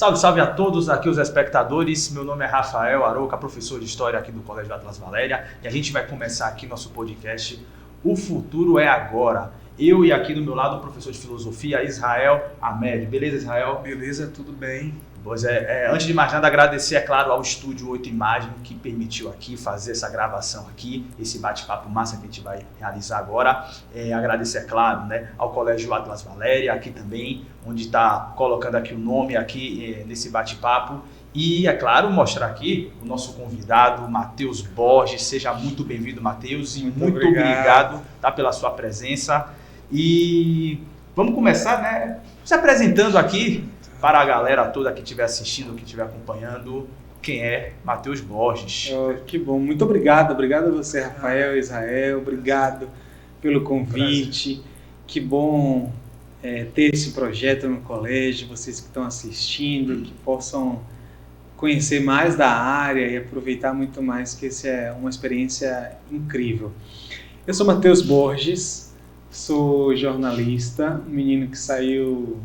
Salve, salve a todos aqui os espectadores. Meu nome é Rafael Arouca, professor de História aqui do Colégio Atlas Valéria. E a gente vai começar aqui nosso podcast O Futuro é Agora. Eu e aqui do meu lado o professor de Filosofia, Israel Ahmed. Beleza, Israel? Beleza, tudo bem. Pois antes de mais nada, agradecer, é claro, ao Estúdio 8 Imagem que permitiu aqui fazer essa gravação aqui, esse bate-papo massa que a gente vai realizar agora. Agradecer, é claro, né, ao Colégio Atlas Valéria, aqui também, onde está colocando aqui o nome aqui nesse bate-papo. E, é claro, mostrar aqui o nosso convidado, Matheus Borges. Seja muito bem-vindo, Matheus, e muito obrigado pela sua presença. E vamos começar, né, se apresentando aqui para a galera toda que estiver assistindo, que estiver acompanhando, quem é Matheus Borges. Que bom, muito obrigado. Obrigado a você, Rafael, Israel. Obrigado pelo convite. Prazer. Que bom ter esse projeto no colégio, vocês que estão assistindo, que possam conhecer mais da área e aproveitar muito mais, que essa é uma experiência incrível. Eu sou Matheus Borges, sou jornalista, um menino que saiu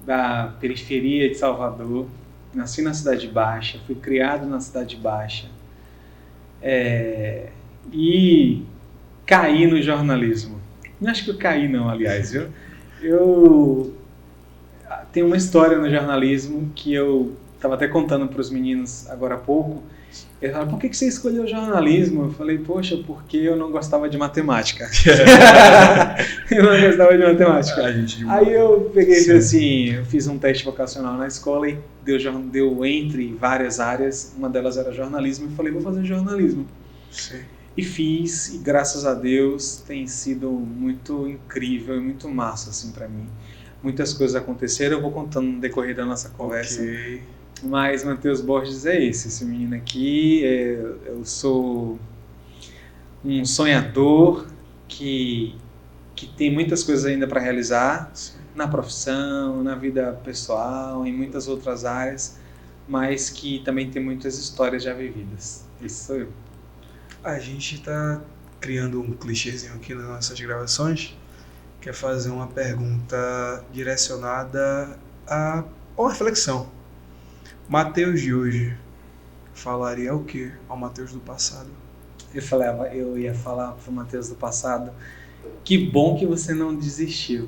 da periferia de Salvador, nasci na Cidade Baixa, fui criado na Cidade Baixa e caí no jornalismo. Não acho que eu caí não, aliás. Eu tenho uma história no jornalismo que eu estava até contando para os meninos agora há pouco. Eles falaram, por que você escolheu jornalismo? Eu falei, poxa, porque eu não gostava de matemática. Eu não gostava de matemática. Aí eu peguei e assim, eu fiz um teste vocacional na escola e deu entre várias áreas, uma delas era jornalismo, e falei, vou fazer jornalismo. Sim. E fiz, e graças a Deus tem sido muito incrível e muito massa assim, para mim. Muitas coisas aconteceram, eu vou contando no decorrer da nossa conversa. Okay. Mas Matheus Borges é esse menino aqui. Eu sou um sonhador que tem muitas coisas ainda para realizar. Sim. Na profissão, na vida pessoal, em muitas outras áreas, mas que também tem muitas histórias já vividas. Isso sou eu. A gente está criando um clichêzinho aqui nas nossas gravações, que é fazer uma pergunta direcionada a uma reflexão. Matheus de hoje falaria o que ao Matheus do passado? Eu ia falar para o Matheus do passado, que bom que você não desistiu.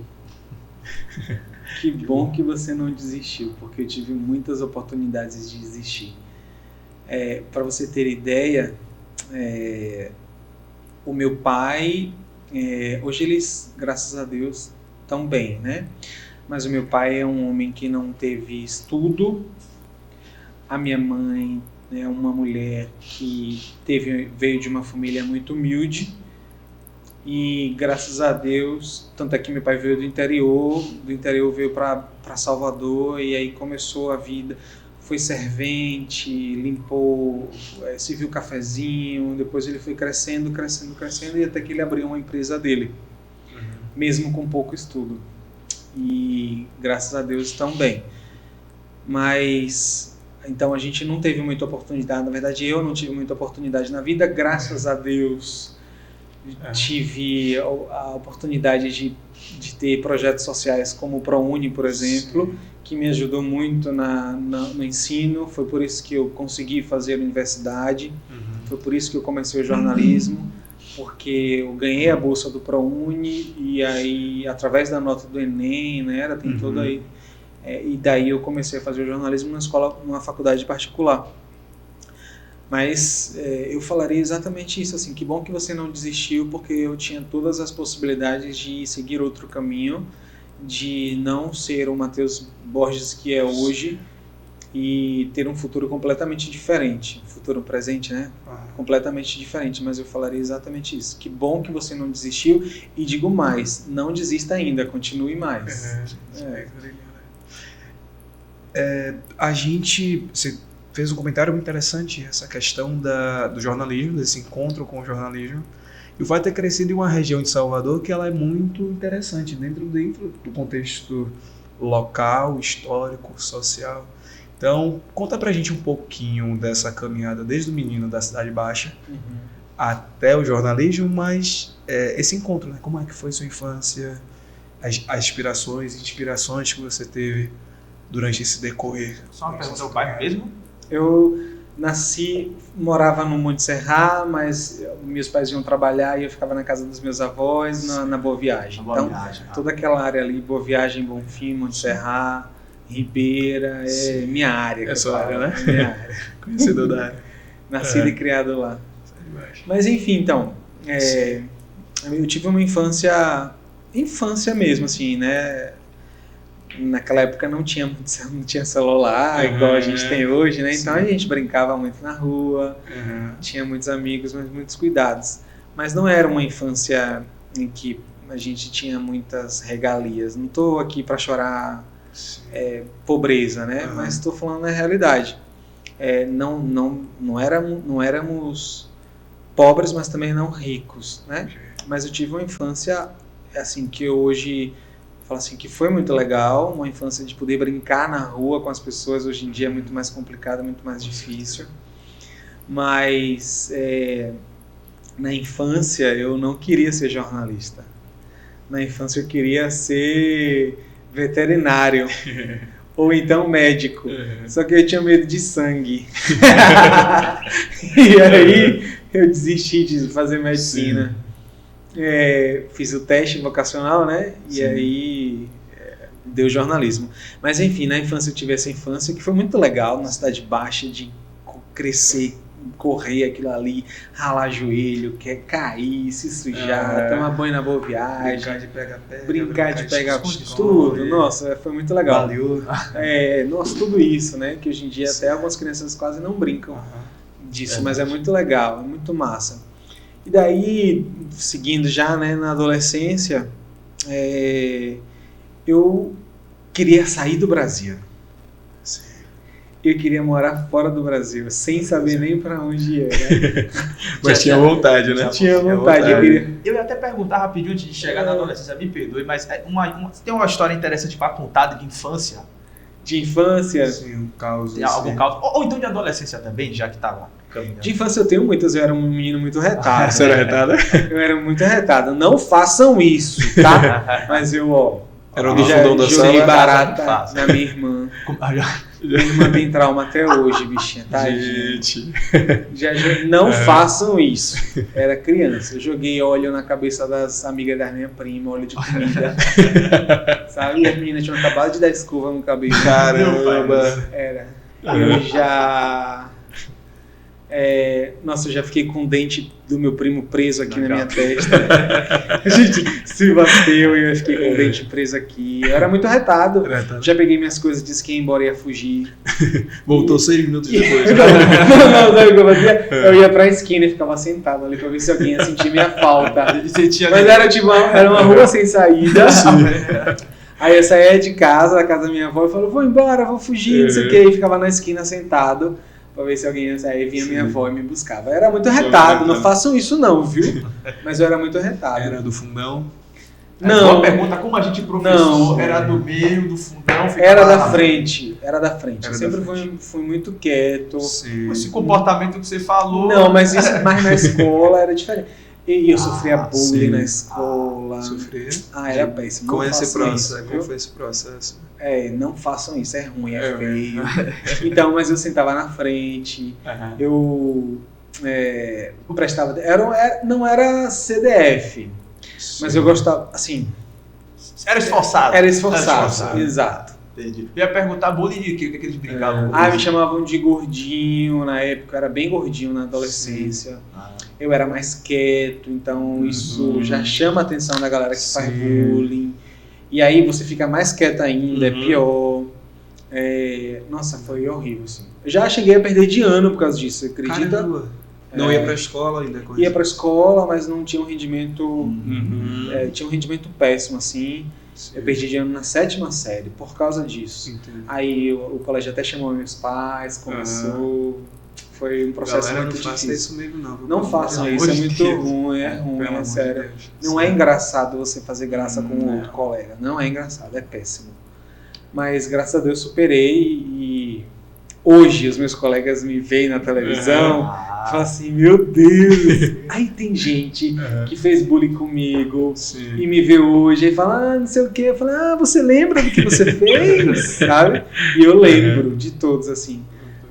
Que bom que você não desistiu, porque eu tive muitas oportunidades de desistir. Para você ter ideia, o meu pai, hoje eles, graças a Deus, estão bem, né? Mas o meu pai é um homem que não teve estudo. A minha mãe é uma mulher que veio de uma família muito humilde e graças a Deus, tanto é que meu pai veio do interior veio para Salvador e aí começou a vida, foi servente, limpou, serviu cafezinho, depois ele foi crescendo e até que ele abriu uma empresa dele, mesmo com pouco estudo. E graças a Deus estão bem. Mas então a gente não teve muita oportunidade, na verdade eu não tive muita oportunidade na vida, graças a Deus tive a oportunidade de ter projetos sociais como o ProUni, por exemplo, sim, que me ajudou muito no ensino, foi por isso que eu consegui fazer a universidade, foi por isso que eu comecei o jornalismo, porque eu ganhei a bolsa do ProUni e aí através da nota do Enem, né, tem toda aí. E daí eu comecei a fazer o jornalismo numa faculdade particular. Mas eu falaria exatamente isso, assim, que bom que você não desistiu, porque eu tinha todas as possibilidades de seguir outro caminho, de não ser o Matheus Borges que é hoje e ter um futuro completamente diferente, futuro presente, né? Completamente diferente, mas eu falaria exatamente isso. Que bom que você não desistiu e digo mais, não desista ainda, continue mais. Você fez um comentário muito interessante, essa questão do jornalismo, desse encontro com o jornalismo, e o fato de ter crescido em uma região de Salvador que ela é muito interessante dentro do contexto local, histórico, social. Então, conta pra gente um pouquinho dessa caminhada desde o menino da Cidade Baixa até o jornalismo, mas esse encontro, né? Como é que foi sua infância, as inspirações que você teve durante esse decorrer? Só uma pergunta, é o bairro mesmo? Eu morava no Monte Serra, mas meus pais iam trabalhar e eu ficava na casa dos meus avós, na Boa Viagem. Então, toda aquela área ali, Boa Viagem, Bonfim, Monte Serra, Ribeira, é minha área. É sua área, né? É minha área. Conhecedor da área. Nascido e criado lá. Mas enfim, então, eu tive uma infância mesmo, assim, né? Naquela época não tinha celular, igual a gente tem hoje, né? Então a gente brincava muito na rua, tinha muitos amigos, mas muitos cuidados. Mas não era uma infância em que a gente tinha muitas regalias. Não estou aqui para chorar pobreza, né? Mas estou falando na realidade. Não éramos pobres, mas também não ricos, né? Mas eu tive uma infância assim que hoje falo assim que foi muito legal, uma infância de poder brincar na rua com as pessoas. Hoje em dia é muito mais complicado, muito mais difícil. Mas na infância eu não queria ser jornalista. Na infância eu queria ser veterinário. Ou então médico. Só que eu tinha medo de sangue. E aí eu desisti de fazer medicina. Fiz o teste vocacional, né? E aí deu jornalismo. Mas enfim, na infância eu tive essa infância que foi muito legal, na cidade baixa, de crescer, correr aquilo ali, ralar joelho, cair, se sujar, tomar banho na Boa Viagem, brincar de pegar tudo. Nossa, foi muito legal. Valeu. Nossa, tudo isso, né? Que hoje em dia até algumas crianças quase não brincam disso, mas é muito legal, é muito massa. E daí, seguindo já, né, na adolescência, eu queria sair do Brasil. Eu queria morar fora do Brasil, sem saber nem para onde era. Mas tinha vontade, né? Tinha vontade. Eu ia até perguntar rapidinho antes de chegar na adolescência, me perdoe, mas tem uma história interessante para contar de infância? De infância? Sim, um caos. Tem algum caos? Ou então de adolescência também, já que estava caminhando. De infância eu tenho muitas, eu era um menino muito retado. Você era retado? Eu era muito retado. Não façam isso, tá? Mas eu, era no fundão da joguei sala. barata na minha irmã. Minha irmã tem trauma até hoje, bichinha, tá? Gente. Não façam isso. Era criança. Eu joguei óleo na cabeça das amigas da minha prima, óleo de comida. Sabe? E as meninas tinham acabado de dar escova no cabelo. Caramba! Era. Eu já... Nossa, eu já fiquei com o dente do meu primo preso aqui na minha testa. A gente se bateu e eu fiquei com o dente preso aqui. Eu era muito retado. Já peguei minhas coisas, disse que ia embora e ia fugir. Voltou 6 minutos depois. Não, sabe o que eu fazia? Eu ia pra esquina e ficava sentado ali pra ver se alguém ia sentir minha falta. Mas era tipo, era uma rua sem saída. Aí eu saía de casa, da casa da minha avó, e falava, vou embora, vou fugir, não sei o que. E ficava na esquina sentado. Pra ver se alguém ia sair, aí vinha minha avó e me buscava. Eu era muito retado, não façam isso não, viu? Mas eu era muito retado. Era do fundão? Não. Uma pergunta, como a gente professor, era do meio, do fundão? Era da frente. Eu sempre fui muito quieto. Sim. Esse comportamento que você falou... Não, mas na escola era diferente. E eu sofria bullying na escola. Sofria? Era péssimo. Como foi esse processo? Não façam isso, é ruim, é feio. Então, mas eu sentava na frente, eu prestava... não era CDF, mas eu gostava, assim... Era esforçado. Era esforçado, exato. Entendi. Eu ia perguntar bullying de quê? O que eles brincavam? Me chamavam de gordinho na época, eu era bem gordinho na adolescência. Eu era mais quieto, então isso já chama a atenção da galera que faz bullying. E aí você fica mais quieto ainda, é pior. Nossa, foi horrível, assim. Eu já cheguei a perder de ano por causa disso, você acredita? Caramba. Não ia pra escola ainda? Ia pra escola, mas não tinha um rendimento... tinha um rendimento péssimo, assim. Sim. Eu perdi de ano na 7ª série por causa disso. Entendi. Aí o colégio até chamou meus pais, começou... Foi um processo muito difícil. Não façam isso mesmo, não. Não façam isso, é muito ruim, é sério. Não é engraçado você fazer graça com um outro colega. Não é engraçado, é péssimo. Mas graças a Deus superei e hoje os meus colegas me veem na televisão e falam assim, meu Deus, Aí tem gente que fez bullying comigo Sim. e me vê hoje e fala, não sei o quê. Eu falo, você lembra do que você fez? Sabe? E eu lembro de todos, assim.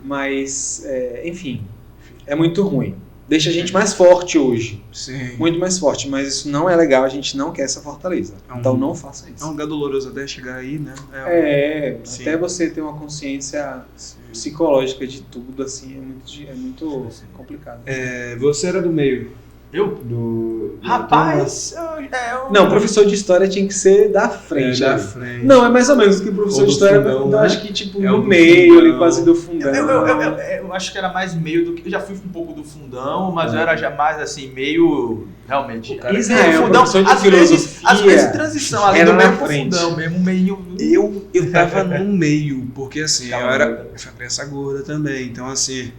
Mas, enfim, é muito ruim. Deixa a gente mais forte hoje. Sim. Muito mais forte, mas isso não é legal, a gente não quer essa fortaleza. Então não faça É isso. um lugar doloroso até chegar aí, né? Sim. Até você ter uma consciência psicológica de tudo, assim, é muito complicado. Você era do meio. Eu? Rapaz, eu... Não, o professor de história tinha que ser da frente. Da ali. frente. Não, é mais ou menos que o professor Ou de do história, fundão, eu né? acho que tipo É o no do meio, fundão. ali quase do fundão. Eu acho que era mais meio do que... Eu já fui um pouco do fundão, mas eu era já mais assim, meio... Realmente. Israel, fundão, professor de às filosofia, vezes transição ali era do na meio pro frente. fundão, mesmo meio... Eu tava no meio, porque assim, Calma, eu fui criança gorda também, então assim,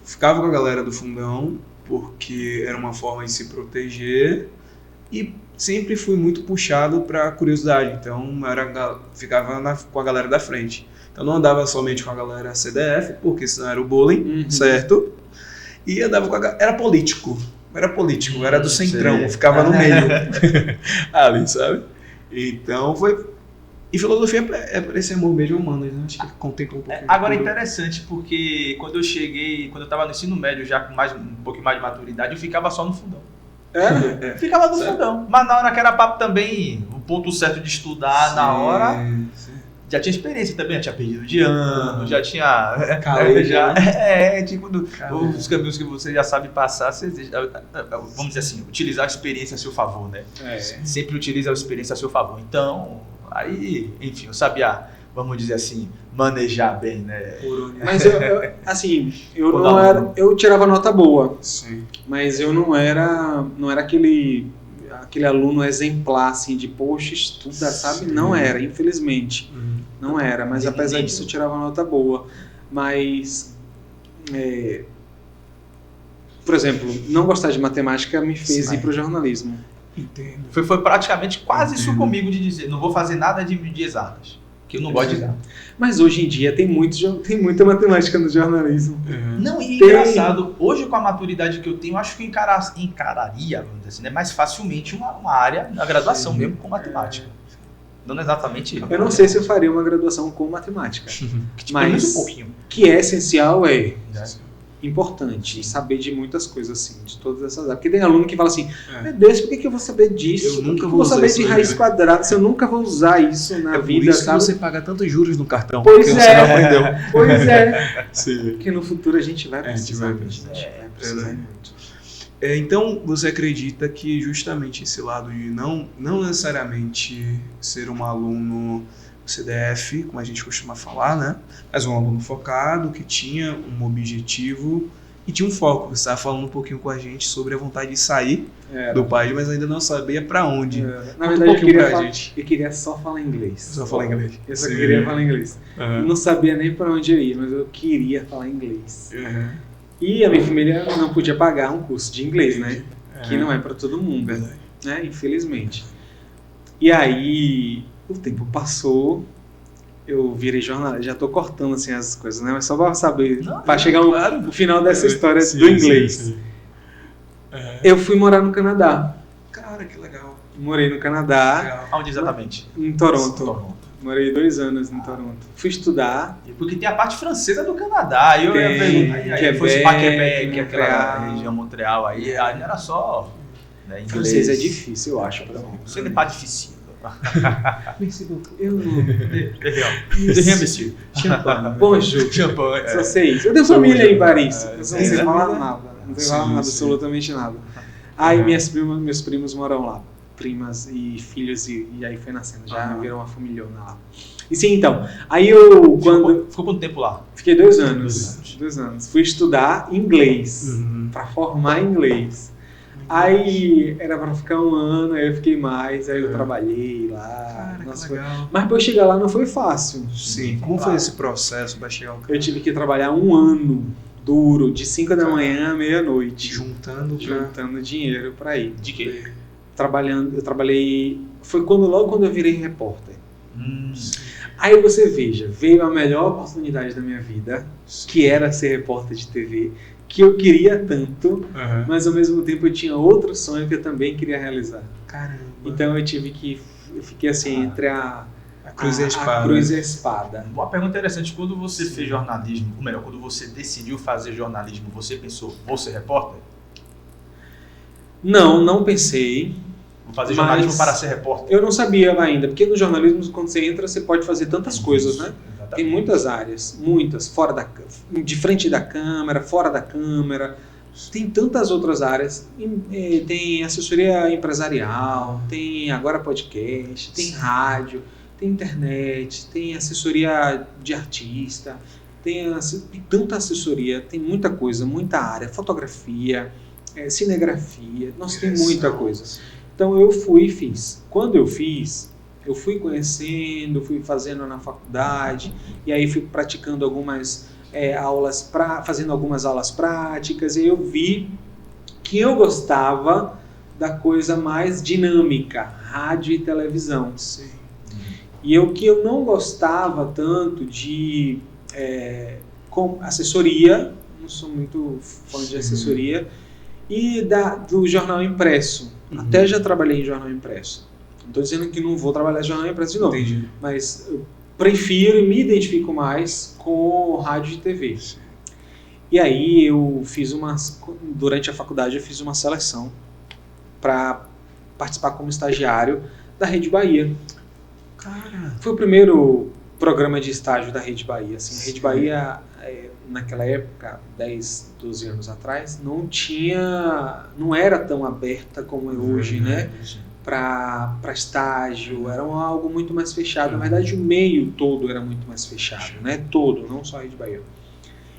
ficava com a galera do fundão, porque era uma forma de se proteger, e sempre fui muito puxado pra curiosidade, então ficava com a galera da frente. Então não andava somente com a galera CDF, porque senão era o bullying, certo? E andava com era político, era do centrão, ficava no meio, ali, sabe? Então foi... E filosofia é para esse amor mesmo humano, né? Acho que contempla um pouquinho. Agora é interessante, porque quando eu estava no ensino médio, já com um pouquinho mais de maturidade, eu ficava só no fundão. Ficava no fundão. Mas na hora que era papo também, o ponto certo de estudar na hora, já tinha experiência também, já tinha perdido de ano, já tinha... tipo, os caminhos que você já sabe passar, vamos dizer assim, utilizar a experiência a seu favor, né? Sempre utiliza a experiência a seu favor. Então, aí, enfim, eu sabia, vamos dizer assim, manejar bem, né? Mas eu tirava nota boa, mas eu não era aquele aluno exemplar, assim, de poxa, estuda, sabe? Não era, infelizmente. Não era, mas apesar disso eu tirava nota boa. Mas, por exemplo, não gostar de matemática me fez ir para o jornalismo. Entendo. Foi praticamente quase isso comigo de dizer, não vou fazer nada de exatas, que eu não gosto de exatas. Mas hoje em dia tem muita matemática no jornalismo. Não, e engraçado, hoje com a maturidade que eu tenho, eu acho que eu encararia, vamos dizer assim, né, mais facilmente uma área na graduação mesmo com matemática. Não exatamente... Eu não sei se eu faria uma graduação com matemática, mas um pouquinho. Que é essencial, importante saber de muitas coisas, assim, de todas essas áreas. Porque tem aluno que fala assim, meu Deus, por que eu vou saber disso? Eu nunca vou saber de raiz quadrada, se eu nunca vou usar isso na vida, por isso sabe? que você paga tantos juros no cartão, Pois porque você não aprendeu. Pois é. Sim. Porque no futuro a gente vai precisar. Vai precisar muito. Então, você acredita que justamente esse lado de não necessariamente ser um aluno CDF, como a gente costuma falar, né? Mas um aluno focado, que tinha um objetivo e tinha um foco. Você estava falando um pouquinho com a gente sobre a vontade de sair do país, mas ainda não sabia para onde. Na verdade, eu queria só falar inglês. Só falar inglês. Eu só queria falar inglês. Não sabia nem para onde eu ia, mas eu queria falar inglês. E a minha família não podia pagar um curso de inglês, né? Que não é para todo mundo, né? Infelizmente. E aí, o tempo passou, eu virei jornalista. Já tô cortando assim as coisas, né? Mas só para saber, para chegar no final dessa história do inglês. Eu fui morar no Canadá. Cara, que legal. Morei no Canadá. Legal. Onde exatamente? Em Toronto. Morei 2 anos em Toronto. Fui estudar. Porque tem a parte francesa do Canadá. Aí eu ia perguntar. Aí foi para Quebec, aquela região Montreal. Aí era só inglês. Francês é difícil, eu acho. Você não é pas difícil. Eu não. Monsieur. Champagne. Bonjour. Champagne. Só sei isso. Eu tenho família em Paris. Eu não sei falar nada. Não sei falar nada, absolutamente nada. Aí meus primos moram lá. Primas e filhos, e aí foi nascendo. Já virou uma familhona lá. E sim, então. Aí eu. Ficou quanto tempo lá? Fiquei 2 anos. 2 anos. Fui estudar inglês. Pra formar inglês. Aí era pra ficar 1 ano, aí eu fiquei mais, aí eu trabalhei lá. Cara, que legal. Mas pra eu chegar lá não foi fácil. Sim. Como foi esse processo pra chegar ao Eu tive que trabalhar 1 ano duro, de 5 da manhã à meia-noite. Juntando dinheiro pra ir. De quê? Eu trabalhei. Foi logo quando eu virei repórter. Aí você veja, veio a melhor oportunidade da minha vida, que era ser repórter de TV. que eu queria tanto, Uhum. mas ao mesmo tempo eu tinha outro sonho que eu também queria realizar. Caramba. Então eu fiquei assim entre a cruz e a espada. cruz e a espada. Uma pergunta interessante, quando você fez jornalismo, ou melhor, quando você decidiu fazer jornalismo, você pensou, vou ser repórter? Não pensei. Vou fazer Mas jornalismo para ser repórter? Eu não sabia ainda, porque no jornalismo, quando você entra, você pode fazer tantas coisas, né? Exatamente. Tem muitas áreas, muitas, de frente da câmera, fora da câmera, tem tantas outras áreas. Tem assessoria empresarial, tem agora podcast, tem rádio, tem internet, tem assessoria de artista, tem tanta assessoria, tem muita coisa, muita área, fotografia, cinegrafia, nossa, tem muita coisa. Então eu fui e fiz. Quando eu fiz, eu fui conhecendo, fui fazendo na faculdade, e aí fui praticando algumas aulas, fazendo algumas aulas práticas, e eu vi que eu gostava da coisa mais dinâmica, rádio e televisão. Sim. E o que eu não gostava tanto de com assessoria, não sou muito fã de assessoria, e do jornal impresso. Até já trabalhei em jornal impresso. Não estou dizendo que não vou trabalhar em jornal impresso de novo. Entendi. Mas eu prefiro e me identifico mais com rádio e TV. E aí eu durante a faculdade eu fiz uma seleção para participar como estagiário da Rede Bahia. Cara. Foi o primeiro programa de estágio da Rede Bahia. Assim, a Rede Bahia, naquela época, 10, 12 anos atrás, não era tão aberta como é hoje, né? Para estágio, era algo muito mais fechado. Na verdade, o meio todo era muito mais fechado, né? Todo, não só a Rede Bahia.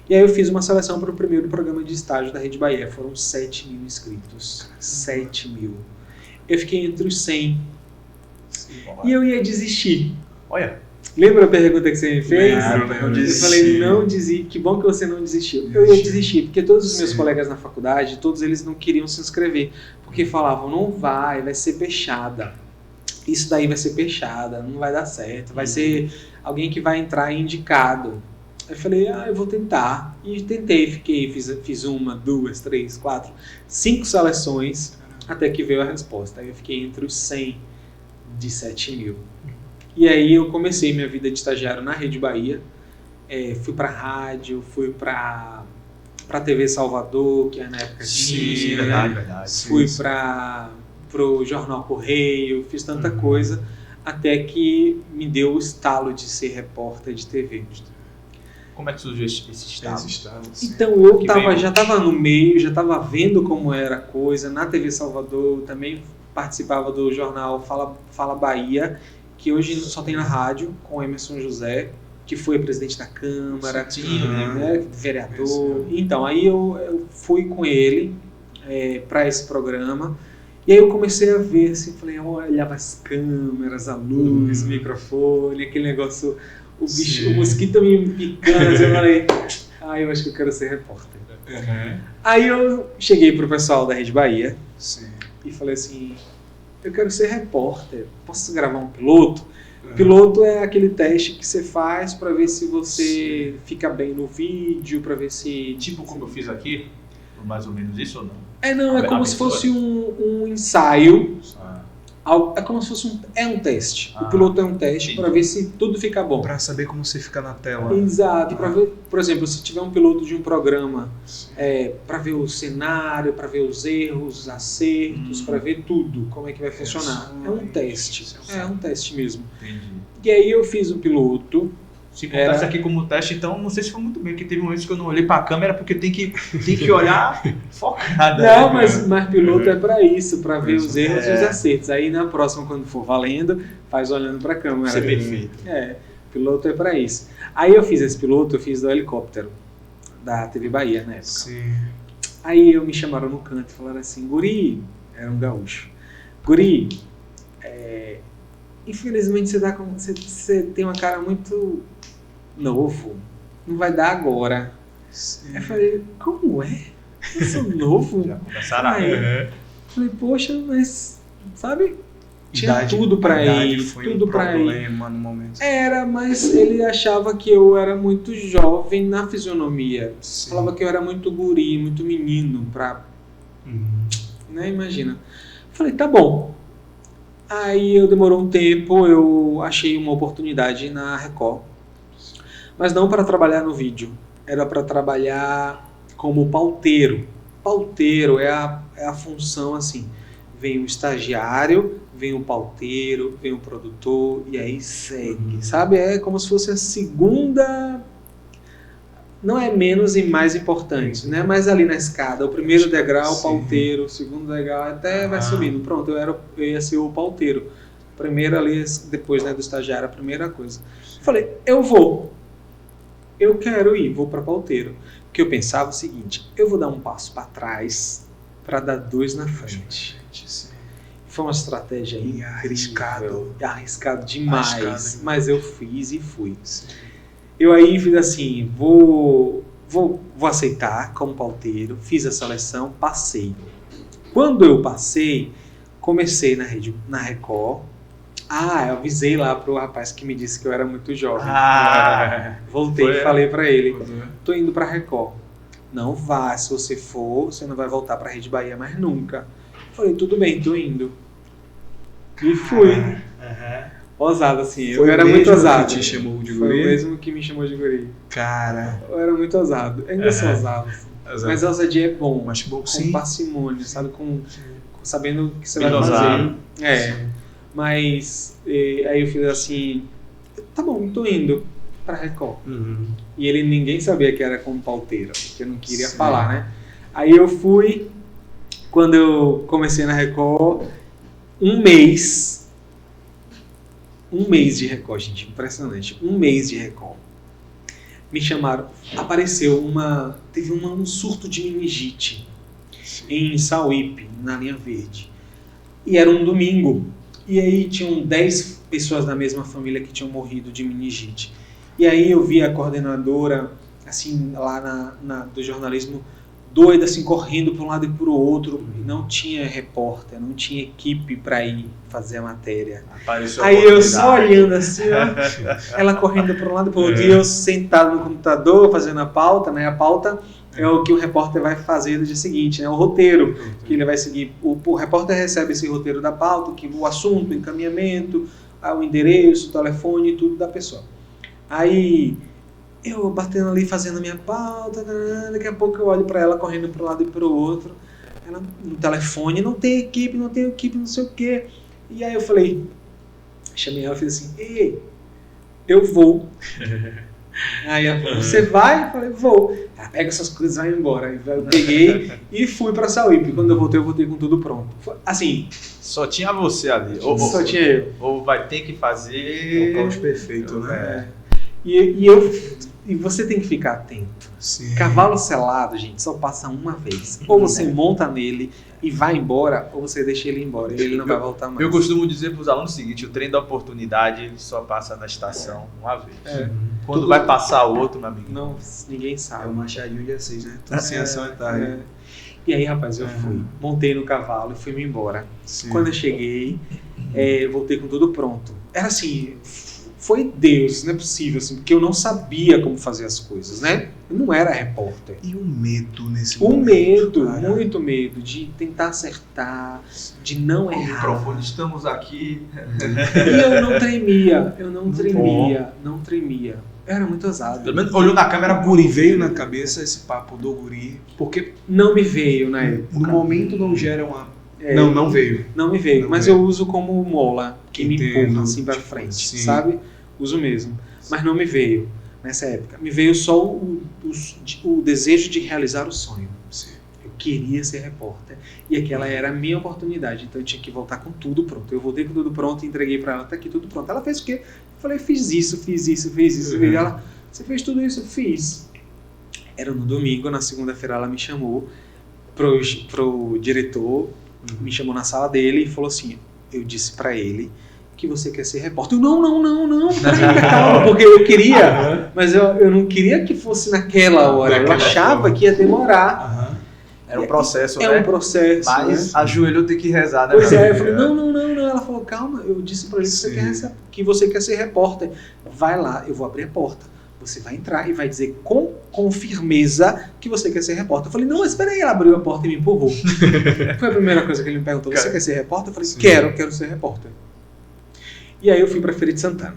E aí eu fiz uma seleção para o primeiro programa de estágio da Rede Bahia. Foram 7 mil inscritos. 7 mil. Eu fiquei entre os 100. E eu ia desistir. Olha. Lembra a pergunta que você me fez? Lembro. Eu falei, não desisti. Que bom que você não desistiu. Eu ia desistir, porque todos os meus colegas na faculdade, todos eles não queriam se inscrever. Porque falavam, não vai ser peixada. Isso daí vai ser peixada, não vai dar certo. Vai ser alguém que vai entrar indicado. Eu falei, eu vou tentar. E tentei, fiz 1, 2, 3, 4, 5 seleções, até que veio a resposta. Aí eu fiquei entre os 100 de 7 mil. E aí eu comecei minha vida de estagiário na Rede Bahia. Fui para rádio, fui para TV Salvador, que na época tinha. Verdade. Fui para o Jornal Correio, fiz tanta coisa, até que me deu o estalo de ser repórter de TV. Como é que surgiu esse estado? Então eu já estava no meio, já estava vendo como era a coisa. Na TV Salvador também participava do jornal Fala Bahia, que hoje só tem na rádio, com Emerson José, que foi presidente da Câmara, né, vereador. Então, aí eu fui com ele para esse programa, e aí eu comecei a ver, assim, falei, olhava as câmeras, a luz, o microfone, aquele negócio, o mosquito me picando, eu falei, eu acho que eu quero ser repórter. Aí eu cheguei pro pessoal da Rede Bahia e falei assim, eu quero ser repórter, posso gravar um piloto? Piloto é aquele teste que você faz para ver se você fica bem no vídeo, para ver se... Tipo como eu fiz aqui? Mais ou menos isso ou não? É como se fosse um ensaio. É como se fosse um teste. O piloto é um teste para ver se tudo fica bom. Para saber como você fica na tela. Exato. Para ver, por exemplo, se tiver um piloto de um programa, para ver o cenário, para ver os erros, os acertos, para ver tudo, como é que vai funcionar. É um teste. É um teste mesmo. Entendi. E aí eu fiz o piloto. Se contasse aqui como teste, então não sei se foi muito bem, porque teve momentos que eu não olhei para a câmera, porque tem que olhar focado. Não, mas piloto é para isso, para ver os erros e os acertos. Aí na próxima, quando for valendo, faz olhando para a câmera. Isso é perfeito. Piloto é para isso. Aí eu fiz esse piloto, eu fiz do helicóptero, da TV Bahia na época. Sim. Aí me chamaram no canto e falaram assim, Guri, era um gaúcho, Guri, infelizmente você tem uma cara muito novo, não vai dar agora. Eu falei, como é? Eu sou novo? Já começaram Falei, poxa, mas, sabe? tinha tudo pra ir, tudo pra ir. No momento. Era, mas ele achava que eu era muito jovem na fisionomia. Sim. Falava que eu era muito guri, muito menino pra... né, imagina. Falei, tá bom. Aí demorou um tempo, eu achei uma oportunidade na Record. Mas não para trabalhar no vídeo. Era para trabalhar como pauteiro. Pauteiro é a função assim. Vem o estagiário, vem o pauteiro, vem o produtor e aí segue. Sabe? É como se fosse a segunda... Não é menos e mais importante, né? Mas ali na escada, o primeiro degrau, o pauteiro, o segundo degrau, até vai subindo. Pronto, eu ia ser o pauteiro. Primeiro ali, depois, né, do estagiário, a primeira coisa. Falei, eu vou. Eu quero ir, vou para pauteiro. Porque eu pensava o seguinte, eu vou dar um passo para trás para dar 2 na frente. Foi uma estratégia incrível. Arriscado demais. Mas eu fiz e fui. Sim. Eu aí fiz assim, vou aceitar como pauteiro, fiz a seleção, passei. Quando eu passei, comecei na Record. Eu avisei lá pro rapaz que me disse que eu era muito jovem. Voltei e falei pra ele, tô indo pra Record. Não vá, se você for, você não vai voltar pra Rede Bahia mais nunca. Falei, tudo bem, tô indo. E fui. Ousado, assim, eu era muito ousado. Que te chamou de Foi guri? o mesmo que me chamou de guri. Cara. Eu era muito ousado. Eu ainda sou ousado. Mas a ousadia é bom. Mas bom, com sim. parcimônia, sabe? Sabendo o que você Bem vai dosado. fazer. Mas aí eu fiz assim, tá bom, tô indo pra Record. E ninguém sabia que era como pauteiro, porque eu não queria falar, né? Aí eu fui, quando eu comecei na Record, um mês de Record, gente, impressionante. Um mês de Record. Me chamaram, teve um surto de meningite em Sauípe, na linha verde. E era um domingo. E aí tinham 10 pessoas da mesma família que tinham morrido de meningite. E aí eu vi a coordenadora, assim, lá do jornalismo, doida, assim, correndo para um lado e para o outro. E não tinha repórter, não tinha equipe para ir fazer a matéria. Apareceu aí eu só olhando assim, ó, ela correndo para um lado e para o outro, e eu sentado no computador fazendo a pauta, né? A pauta é o que o repórter vai fazer no dia seguinte, né? O roteiro que ele vai seguir. O repórter recebe esse roteiro da pauta, que o assunto, o encaminhamento, o endereço, o telefone, tudo da pessoa. Aí eu batendo ali, fazendo a minha pauta, daqui a pouco eu olho para ela correndo para um lado e para o outro, ela no telefone, não tem equipe, não sei o quê. E aí eu falei, chamei ela e fiz assim, ei, eu vou. Aí ela falou, você vai? Eu falei, vou. Ela pega essas coisas e vai embora. Aí eu peguei e fui pra Sauípe. Quando eu voltei com tudo pronto. Assim. Só tinha você ali. Só tinha eu. Ou vai ter que fazer... O caos perfeito, né? E você tem que ficar atento. Sim. Cavalo selado, gente, só passa uma vez. Ou você monta nele e vai embora, ou você deixa ele embora e ele não vai voltar mais. Eu costumo dizer para os alunos o seguinte, o trem da oportunidade só passa na estação uma vez. Quando vai passar o outro, meu amigo? Não, ninguém sabe. É o machadinho dia 6, né? Tudo sem ação é tarde. E aí, rapaz, eu fui. Montei no cavalo e fui-me embora. Sim. Quando eu cheguei, voltei com tudo pronto. Era assim... Foi Deus, não é possível, assim, porque eu não sabia como fazer as coisas, né? Eu não era repórter. E o medo nesse momento? O medo, cara. Muito medo, de tentar acertar, de não errar. Microfone, estamos aqui. E eu não tremia. Eu era muito ousado. Pelo menos olhou na câmera, guri, veio na cabeça esse papo do guri, porque não me veio na época. No momento não gera uma... Não veio. Não me veio, mas eu uso como mola, que me empurra assim pra frente, sim. Sabe? Uso mesmo. Mas não me veio nessa época. Me veio só o desejo de realizar o sonho. Sim. Eu queria ser repórter. E aquela era a minha oportunidade. Então eu tinha que voltar com tudo pronto. Eu voltei com tudo pronto e entreguei pra ela. Tá aqui tudo pronto. Ela fez o quê? Eu falei, fiz isso. Ela, você fez tudo isso? Eu fiz. Era no domingo, na segunda-feira ela me chamou pro diretor, me chamou na sala dele e falou assim, eu disse pra ele que você quer ser repórter. Eu, não, calma, porque eu queria, mas eu não queria que fosse naquela hora, eu achava que ia demorar. Era um processo, né? É um processo. Mas né? ajoelhou, tem que rezar, né? Pois é, eu falei, não. Ela falou, falou, calma, eu disse pra ele Sim. que você quer ser repórter. Vai lá, eu vou abrir a porta. Você vai entrar e vai dizer com firmeza que você quer ser repórter. Eu falei, não, mas espera aí, ela abriu a porta e me empurrou. Foi a primeira coisa que ele me perguntou, você quer ser repórter? Eu falei, Sim. quero ser repórter. E aí eu fui pra Feira de Santana.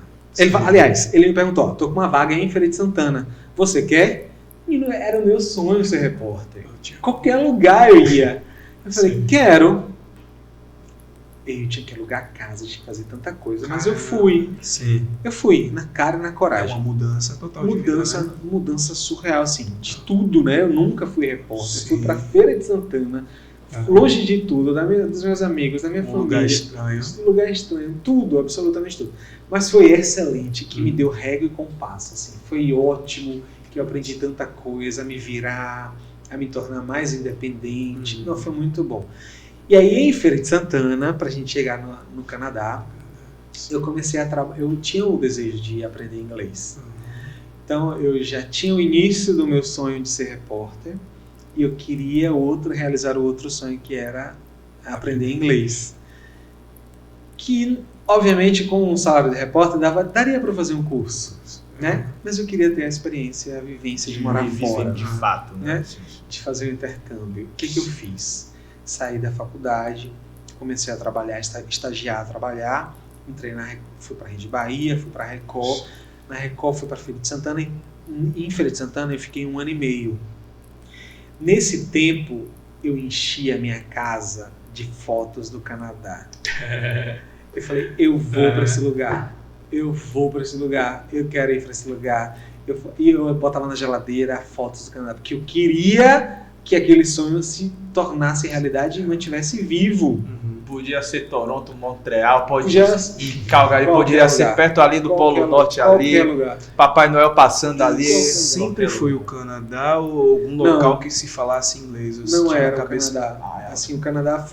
Aliás, ele me perguntou, ó, tô com uma vaga em Feira de Santana, você quer? E não era o meu sonho ser repórter. Qualquer lugar eu ia. Eu falei, Sim. quero. Eu tinha que alugar casa, tinha que fazer tanta coisa, mas eu fui. Sim. Eu fui, na cara e na É coragem. uma mudança total de vida, né? Mudança surreal, assim, de tudo, né? Eu nunca fui repórter. Sim. Fui pra Feira de Santana, longe de tudo, dos meus amigos, da minha Um lugar família. estranho. Um lugar estranho, tudo, absolutamente tudo. Mas foi excelente, que me deu régua e compasso, assim. Foi ótimo, que eu aprendi tanta coisa, a me virar, a me tornar mais independente. Não, foi muito bom. E aí, em Feira de Santana, pra gente chegar no Canadá, eu comecei a trabalhar. Eu tinha o desejo de aprender inglês. Então, eu já tinha o início do meu sonho de ser repórter e eu queria realizar o outro sonho, que era aprender inglês. Que, obviamente, com um salário de repórter, daria para fazer um curso, né? Mas eu queria ter a experiência, a vivência de morar fora, de fato, né? né? De fazer o intercâmbio. O que eu fiz? Saí da faculdade, comecei a trabalhar, estagiar, trabalhar, fui para a Rede Bahia, fui para a Record, na Record fui para Feira de Santana, e em Feira de Santana eu fiquei 1 ano e meio. Nesse tempo eu enchi a minha casa de fotos do Canadá. Eu falei, eu vou para esse lugar, eu quero ir para esse lugar. E eu botava na geladeira fotos do Canadá, porque eu queria que aquele sonho se tornasse realidade e mantivesse vivo. Podia ser Toronto, Montreal, Em Calgary, poderia ser perto ali do Polo Norte ali. Qualquer lugar. Papai Noel passando ali. Sempre foi o Canadá ou algum local que se falasse inglês? Não tinha era na o Canadá. era. Assim, o Canadá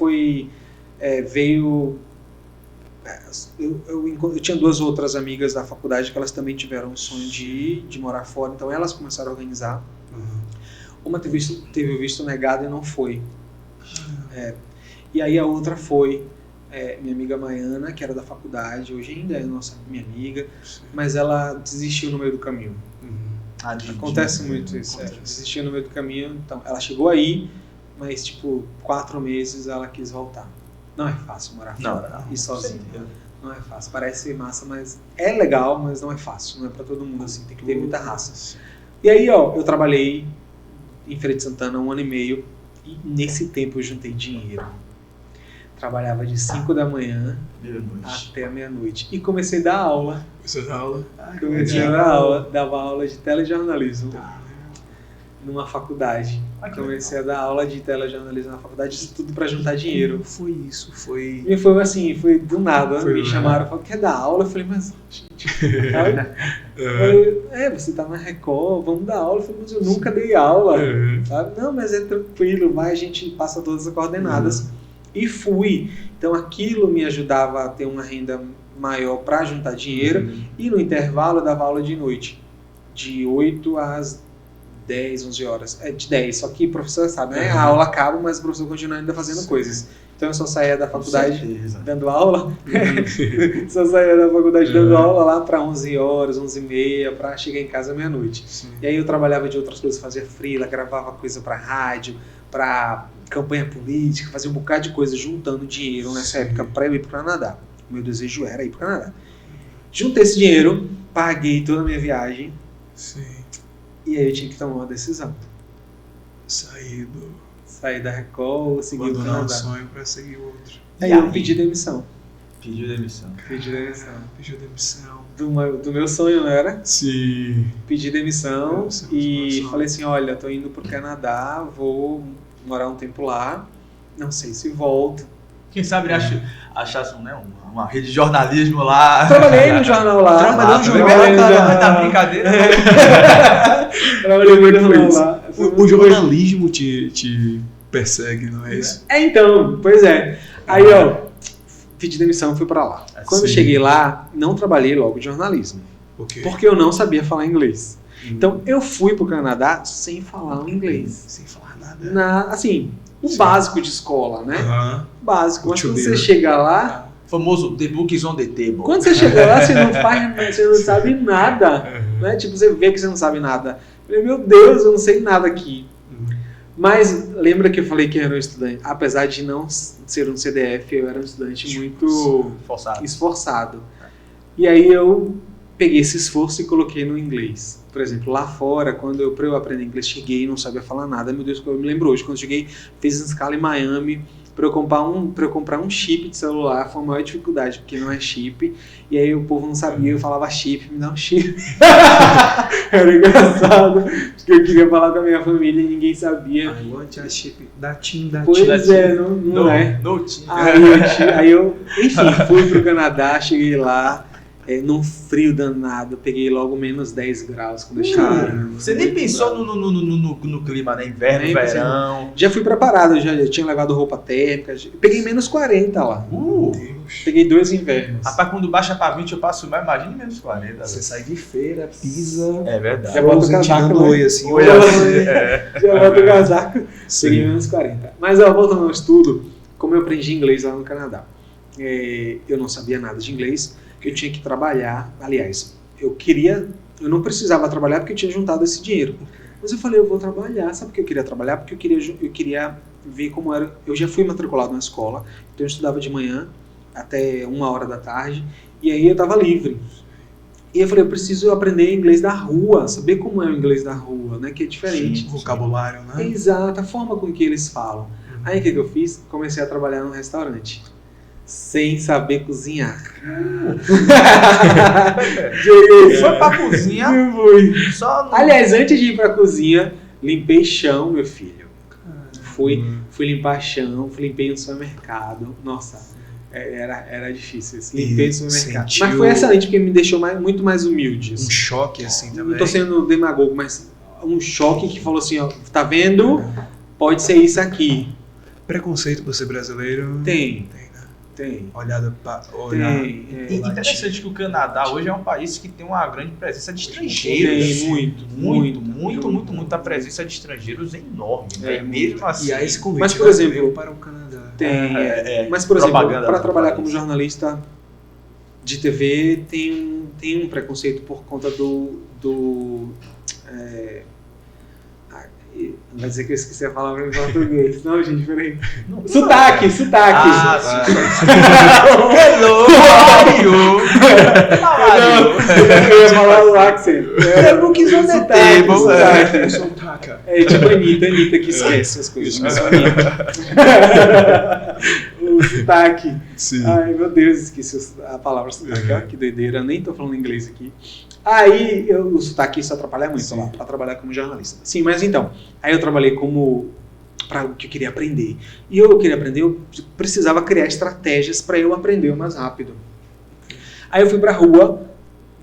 veio... Eu tinha 2 outras amigas da faculdade que elas também tiveram o sonho de morar fora, então elas começaram a organizar. Uma teve o visto negado e não foi. E aí a outra foi, minha amiga Maiana, que era da faculdade, hoje ainda é minha amiga, mas ela desistiu no meio do caminho. Acontece muito isso. Desistiu no meio do caminho, então ela chegou aí, mas tipo 4 meses ela quis voltar. Não é fácil morar fora e sozinho. Não é fácil. Parece massa, mas é legal, mas não é fácil. Não é pra todo mundo assim, tem que ter muita raça. E aí, eu trabalhei em Feira de Santana 1 ano e meio e nesse tempo eu juntei dinheiro. Trabalhava de 5 da manhã até a meia-noite e comecei a dar aula. Você dá aula? Comecei a dar aula, dava aula de telejornalismo numa faculdade. Comecei a dar aula de telejornalismo na faculdade, isso tudo para juntar dinheiro. Como foi isso? E foi assim, foi do nada. Me chamaram, falaram, quer dar aula? Eu falei, mas gente, você tá na Record, vamos dar aula. Eu falei, mas eu nunca dei aula. Sabe? Não, mas é tranquilo, vai, a gente passa todas as coordenadas. E fui. Então aquilo me ajudava a ter uma renda maior para juntar dinheiro. E no intervalo eu dava aula de noite, de 8 às 10, 11 horas. De 10, só que o professor sabe, né? A aula acaba, mas o professor continua ainda fazendo coisas. Então eu só saía da faculdade dando aula. Só saía da faculdade dando aula lá para 11 horas, 11h30, para chegar em casa meia-noite. E aí eu trabalhava de outras coisas, fazia freela, gravava coisa para rádio, para campanha política, fazia um bocado de coisa juntando dinheiro nessa época para eu ir para o Canadá. O meu desejo era ir para o Canadá. Juntei esse dinheiro, paguei toda a minha viagem. E aí eu tinha que tomar uma decisão. Sair da Record ou seguir o Canadá. Um sonho para seguir outro. Aí eu pedi demissão. Pediu demissão. Do meu sonho, não era? Sim. Pedi demissão e falei assim, olha, tô indo pro Canadá, vou morar um tempo lá, não sei se volto. Quem sabe achasse uma rede de jornalismo lá. Trabalhei no jornal lá. Trabalhei no jornal, tá brincadeira. Trabalhei no jornal lá. O jornalismo te persegue, não é isso? Então, pois é. Aí, pedi demissão e fui pra lá. Quando eu cheguei lá, não trabalhei logo de jornalismo. Porque eu não sabia falar inglês. Então, eu fui pro Canadá sem falar o inglês. Sem falar nada. Assim, o básico de escola, né? Uhum. Básico. Mas quando você chega lá, Famoso The Book is on the Table. Quando você chegou lá, você não sabe nada. Né? Tipo, você vê que você não sabe nada. Eu falei, meu Deus, eu não sei nada aqui. Mas lembra que eu falei que eu era um estudante, apesar de não ser um CDF, eu era um estudante muito esforçado. E aí eu peguei esse esforço e coloquei no inglês. Por exemplo, lá fora, para eu aprender inglês, cheguei e não sabia falar nada. Meu Deus, eu me lembro hoje, quando eu cheguei, fiz escala em Miami, para eu comprar um chip de celular, foi a maior dificuldade, porque não é chip. E aí o povo não sabia, eu falava chip, me dá um chip. Era engraçado, porque eu queria falar com a minha família e ninguém sabia. I want a chip da TIM, Pois é, não é. Aí eu, enfim, fui pro Canadá, cheguei lá. Num frio danado, peguei logo menos 10 graus quando eu cheguei. Você nem pensou no clima, né? Inverno, verão. Já fui preparado, já tinha levado roupa térmica. Peguei menos 40 lá. Peguei 2 invernos. Rapaz, quando baixa pra 20 eu passo mais, imagine menos 40. Você sai de feira, pisa. É verdade. Já bota o casaco, oi, assim. Já bota o casaco. Peguei menos 40. Mas voltando ao estudo, como eu aprendi inglês lá no Canadá, eu não sabia nada de inglês. Eu tinha que trabalhar, aliás, eu não precisava trabalhar porque eu tinha juntado esse dinheiro. Mas eu falei, eu vou trabalhar. Sabe por que eu queria trabalhar? Porque eu queria ver como era. Eu já fui matriculado na escola, então eu estudava de manhã até 1h da tarde, e aí eu estava livre. E eu falei, eu preciso aprender inglês da rua, saber como é o inglês da rua, né? Que é diferente. Sim, vocabulário, né? Exato, a forma com que eles falam. Aí o que eu fiz? Comecei a trabalhar num restaurante. Sem saber cozinhar. Foi pra cozinha. Aliás, antes de ir pra cozinha, limpei chão, meu filho. Fui limpar chão, limpei no supermercado. Nossa, era difícil. Limpei no supermercado. Mas foi excelente, porque me deixou muito mais humilde. Assim. Um choque, assim, também. Não tô sendo demagogo, mas um choque que falou assim, ó, tá vendo? Pode ser isso aqui. Preconceito por ser brasileiro? Tem. Olhada para E interessante que o Canadá hoje é um país que tem uma grande presença de estrangeiros. Tem muita presença de estrangeiros enorme. Mesmo assim. E aí esse convite mas, por exemplo, para o Canadá. Mas, por exemplo, para trabalhar como jornalista de TV, tem um preconceito por conta não vai dizer que eu esqueci a palavra em português. Não, gente, peraí. Sotaque! Hello, how are you? Eu ia falar o accent. Book is on the table. Sotaque. É tipo a Anitta que esquece as coisas. O sotaque. Sim. Ai, meu Deus, esqueci a palavra sotaque. Que doideira, eu nem tô falando inglês aqui. Aí, o sotaque isso atrapalha muito lá, para trabalhar como jornalista. Sim, mas então, aí eu trabalhei para o que eu queria aprender. E eu queria aprender, eu precisava criar estratégias para eu aprender mais rápido. Aí eu fui para a rua,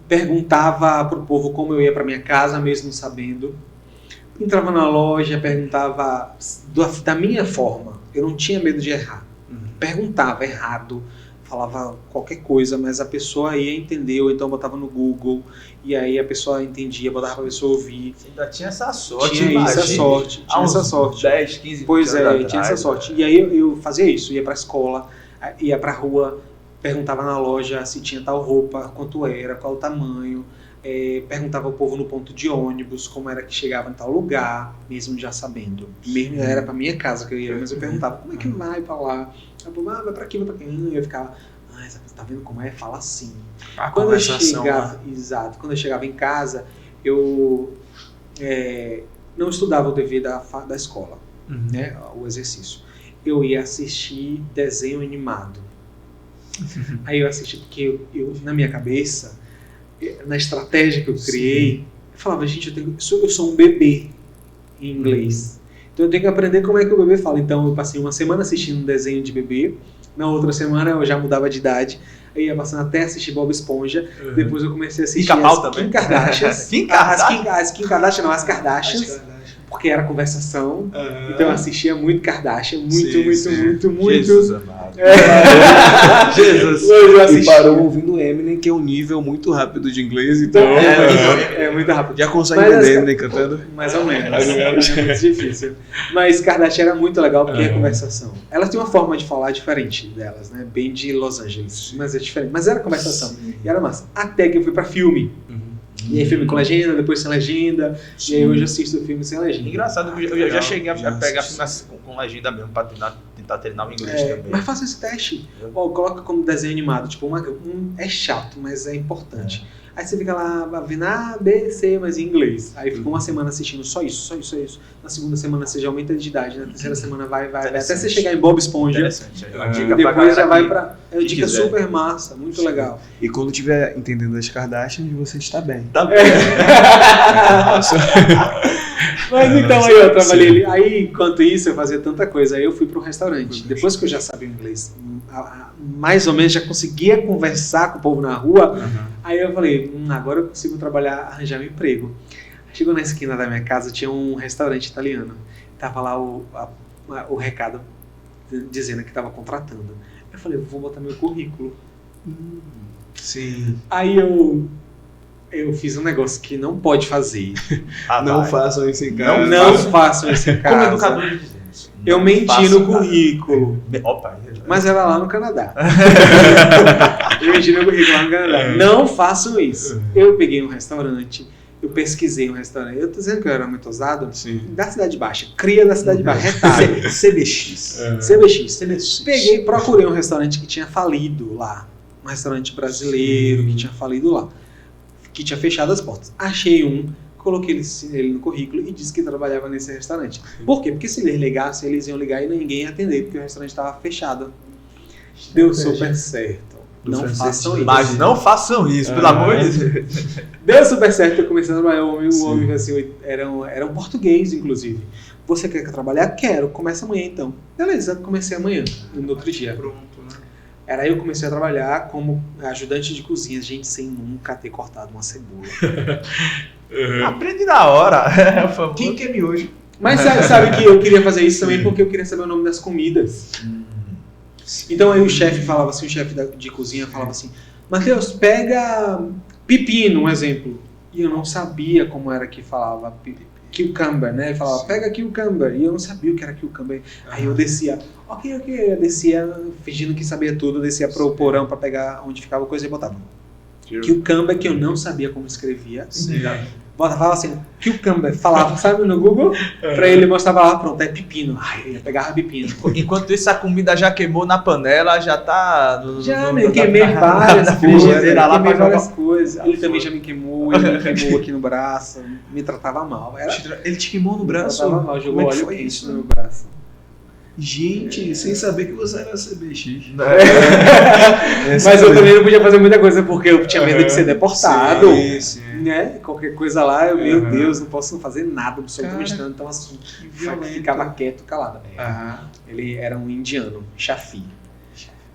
perguntava para o povo como eu ia para minha casa, mesmo sabendo. Entrava na loja, perguntava da minha forma. Eu não tinha medo de errar. Perguntava errado, falava qualquer coisa, mas a pessoa ia entender, ou então botava no Google, e aí a pessoa entendia, botava pra pessoa ouvir. Você ainda tinha essa sorte. Tinha essa sorte. 10, 15 Pois anos atrás, tinha essa sorte. E aí eu fazia isso, ia pra escola, ia pra rua, perguntava na loja se tinha tal roupa, quanto era, qual o tamanho, perguntava ao povo no ponto de ônibus, como era que chegava em tal lugar, mesmo já sabendo. Mesmo era pra minha casa que eu ia, mas eu perguntava, como é que vai pra lá? Vai pra aqui, vai pra aqui. Eu ficava, você tá vendo como é? Fala assim. Quando eu chegava em casa, eu não estudava o dever da escola, né, o exercício. Eu ia assistir desenho animado. Aí eu assisti, porque eu na minha cabeça, na estratégia que eu criei, eu falava, gente, eu sou um bebê em inglês. Então eu tenho que aprender como é que o bebê fala. Então eu passei uma semana assistindo um desenho de bebê, na outra semana eu já mudava de idade, aí ia passando até assistir Bob Esponja, depois eu comecei a assistir as Kim Kardashians. As Kim Kardashians, não, as Kardashians, porque era conversação, então eu assistia muito Kardashian, muito. Jesus. E parou ouvindo Eminem, que é um nível muito rápido de inglês, então É muito rápido. já consegue Mas entender essa- Eminem cantando. Mais ou menos. É muito difícil. Mas Kardashian era muito legal porque é conversação. Elas têm uma forma de falar diferente delas, né? Bem de Los Angeles. Mas é diferente. Mas era conversação. E era massa. Até que eu fui pra filme. E aí filme com legenda, depois sem legenda. E aí hoje eu assisto o filme sem legenda. Engraçado, eu já cheguei a pegar filme com legenda mesmo, pra tentar treinar o inglês também. Mas faça esse teste. Ó, coloca como desenho animado. Tipo, é chato, mas é importante. Aí você fica lá vendo A, B, C, mas em inglês. Aí fica uma semana assistindo só isso. Na segunda semana você já aumenta de idade. Na terceira semana vai. Até você chegar em Bob Esponja. Interessante. É uma E dica pra depois galera já vai que- pra. É uma que dica quiser. super massa, muito legal. E quando tiver entendendo as Kardashians, você está bem. Tá bem. Mas então aí eu trabalhei ali. Aí enquanto isso eu fazia tanta coisa. Aí eu fui pro restaurante. Depois que eu já sabia inglês, mais ou menos já conseguia conversar com o povo na rua. Aí eu falei, agora eu consigo trabalhar, arranjar um emprego. Chegou na esquina da minha casa, tinha um restaurante italiano. Tava lá o recado dizendo que estava contratando. Eu falei, vou botar meu currículo. Sim. Aí eu fiz um negócio que não pode fazer. Não façam isso em casa. Não façam isso em Como casa. educador de dizemos. Eu Não menti façam no nada. currículo. Opa. Mas era lá no Canadá. Eu menti no currículo lá no Canadá. Não façam isso. Eu peguei um restaurante, eu pesquisei um restaurante. Eu tô dizendo que eu era muito ousado. Sim. Da Cidade Baixa. Cria da Cidade Baixa. Retalho. CBX. CBX. Peguei, procurei um restaurante que tinha falido lá. Um restaurante brasileiro que tinha falido lá. Que tinha fechado as portas. Achei um, coloquei ele no currículo e disse que trabalhava nesse restaurante. Por quê? Porque se eles ligassem, eles iam ligar e ninguém ia atender, porque o restaurante estava fechado. Deu super certo. Não façam isso. Mas não façam isso, pelo amor de Deus. Deu super certo, eu comecei a trabalhar. O homem assim, era um português, inclusive. Você quer trabalhar? Quero. Começa amanhã, então. Beleza, comecei amanhã, no outro dia. Pronto, né? Era aí eu comecei a trabalhar como ajudante de cozinha, gente, sem nunca ter cortado uma cebola. Aprende na hora. Quem quer miojo? Mas sabe que eu queria fazer isso também porque eu queria saber o nome das comidas. Então aí o chefe falava assim, o chefe de cozinha falava assim, Matheus, pega pepino, um exemplo. E eu não sabia como era que falava cucumber, né? Ele falava, pega cucumber. E eu não sabia o que era cucumber. Aí eu descia, ok. Eu descia, fingindo que sabia tudo, descia pro porão pra pegar onde ficava a coisa e botava. Cucumber, que eu não sabia como escrevia. Falava assim, cucumber, falava, sabe, no Google, pra ele mostrava lá, pronto, é pepino. Ai, eu ia pegar pepino. Enquanto isso, a comida já queimou na panela, já tá... Me queimei várias na coisas, frigideira lá queimei pra várias jogar. coisas. Ele também já me queimou, ele me queimou aqui no braço, me tratava mal. Ele te queimou no Me braço? tratava mal, Como jogou é que óleo foi quente isso? no meu braço. Gente, sem saber que você era CBX. Mas eu também não podia fazer muita coisa, porque eu tinha medo de ser deportado. Sim. Né? Qualquer coisa lá, meu Deus, não posso fazer nada, absolutamente nada. Então assim, ficava quieto, calado. Ele era um indiano, Shafi.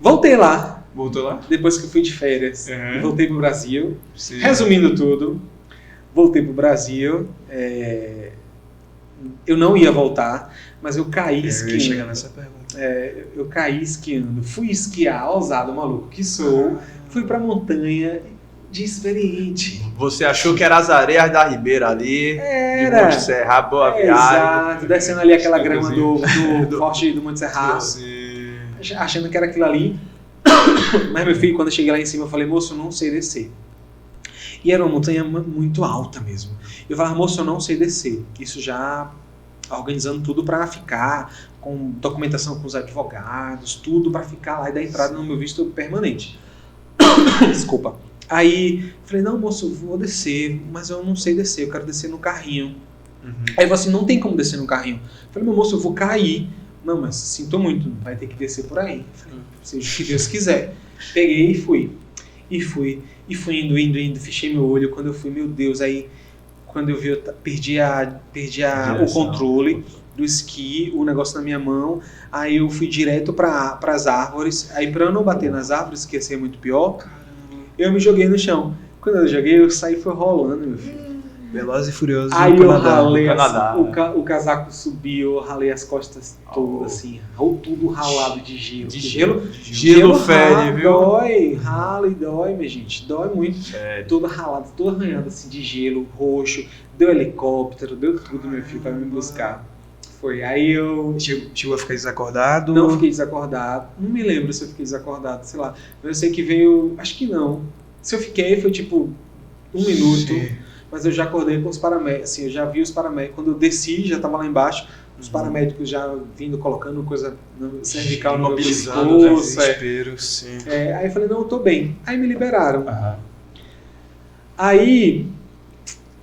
Voltei lá, Voltou lá? depois que eu fui de férias. Voltei pro Brasil. Sim. Resumindo tudo, voltei pro Brasil. Eu não ia voltar, mas eu caí Eu ia chegar esquiando. nessa pergunta. Eu caí esquiando. Fui esquiar, ousado, maluco que sou. Fui pra montanha de experiente. Você achou que era as areias da Ribeira ali, de Era. Monte Serra, boa viagem. Exato, descendo ali aquela grama do do- Forte do Monte Serra, Sim. achando que era aquilo ali. Mas meu filho, quando eu cheguei lá em cima, eu falei, moço, eu não sei descer. E era uma montanha muito alta mesmo. Eu falava, moço, eu não sei descer. Isso já organizando tudo para ficar, com documentação com os advogados, tudo para ficar lá e dar entrada no meu visto permanente. Desculpa. Aí, falei, não, moço, eu vou descer, mas eu não sei descer, eu quero descer no carrinho. Aí ele falou assim, não tem como descer no carrinho. Eu falei, meu moço, eu vou cair. Não, mas sinto muito, vai ter que descer por aí. Eu falei, seja o que Deus quiser. Peguei e fui. E fui indo, fechei meu olho. Quando eu fui, meu Deus, aí quando eu vi, eu perdi o controle do esqui, o negócio na minha mão. Aí eu fui direto para as árvores. Aí para eu não bater nas árvores, que ia ser muito pior, eu me joguei no chão. Quando eu joguei, eu saí foi rolando, meu filho. Velozes e Furiosos Aí no eu Canadá. ralei, no Canadá, o casaco subiu, eu ralei as costas todas, assim, tudo ralado de gelo. De Porque Gelo fede, rala, viu? Dói, rala e dói, minha gente, dói muito. Sério. Toda ralada, toda arranhada assim de gelo, roxo, deu helicóptero, deu tudo, meu filho, pra me buscar. Foi, aí eu Chegou a ficar desacordado? não fiquei desacordado, não me lembro se eu fiquei desacordado, sei lá, mas eu sei que veio, acho que não. Se eu fiquei, foi tipo 1 minuto. Sim. Mas eu já acordei com os paramédicos, assim, eu já vi os paramédicos. Quando eu desci, já estava lá embaixo, os paramédicos já vindo, colocando coisa no cervical, no meu Imobilizando, pescoço. Desespero, sim. Aí eu falei, não, eu tô bem. Aí me liberaram. Aham. Aí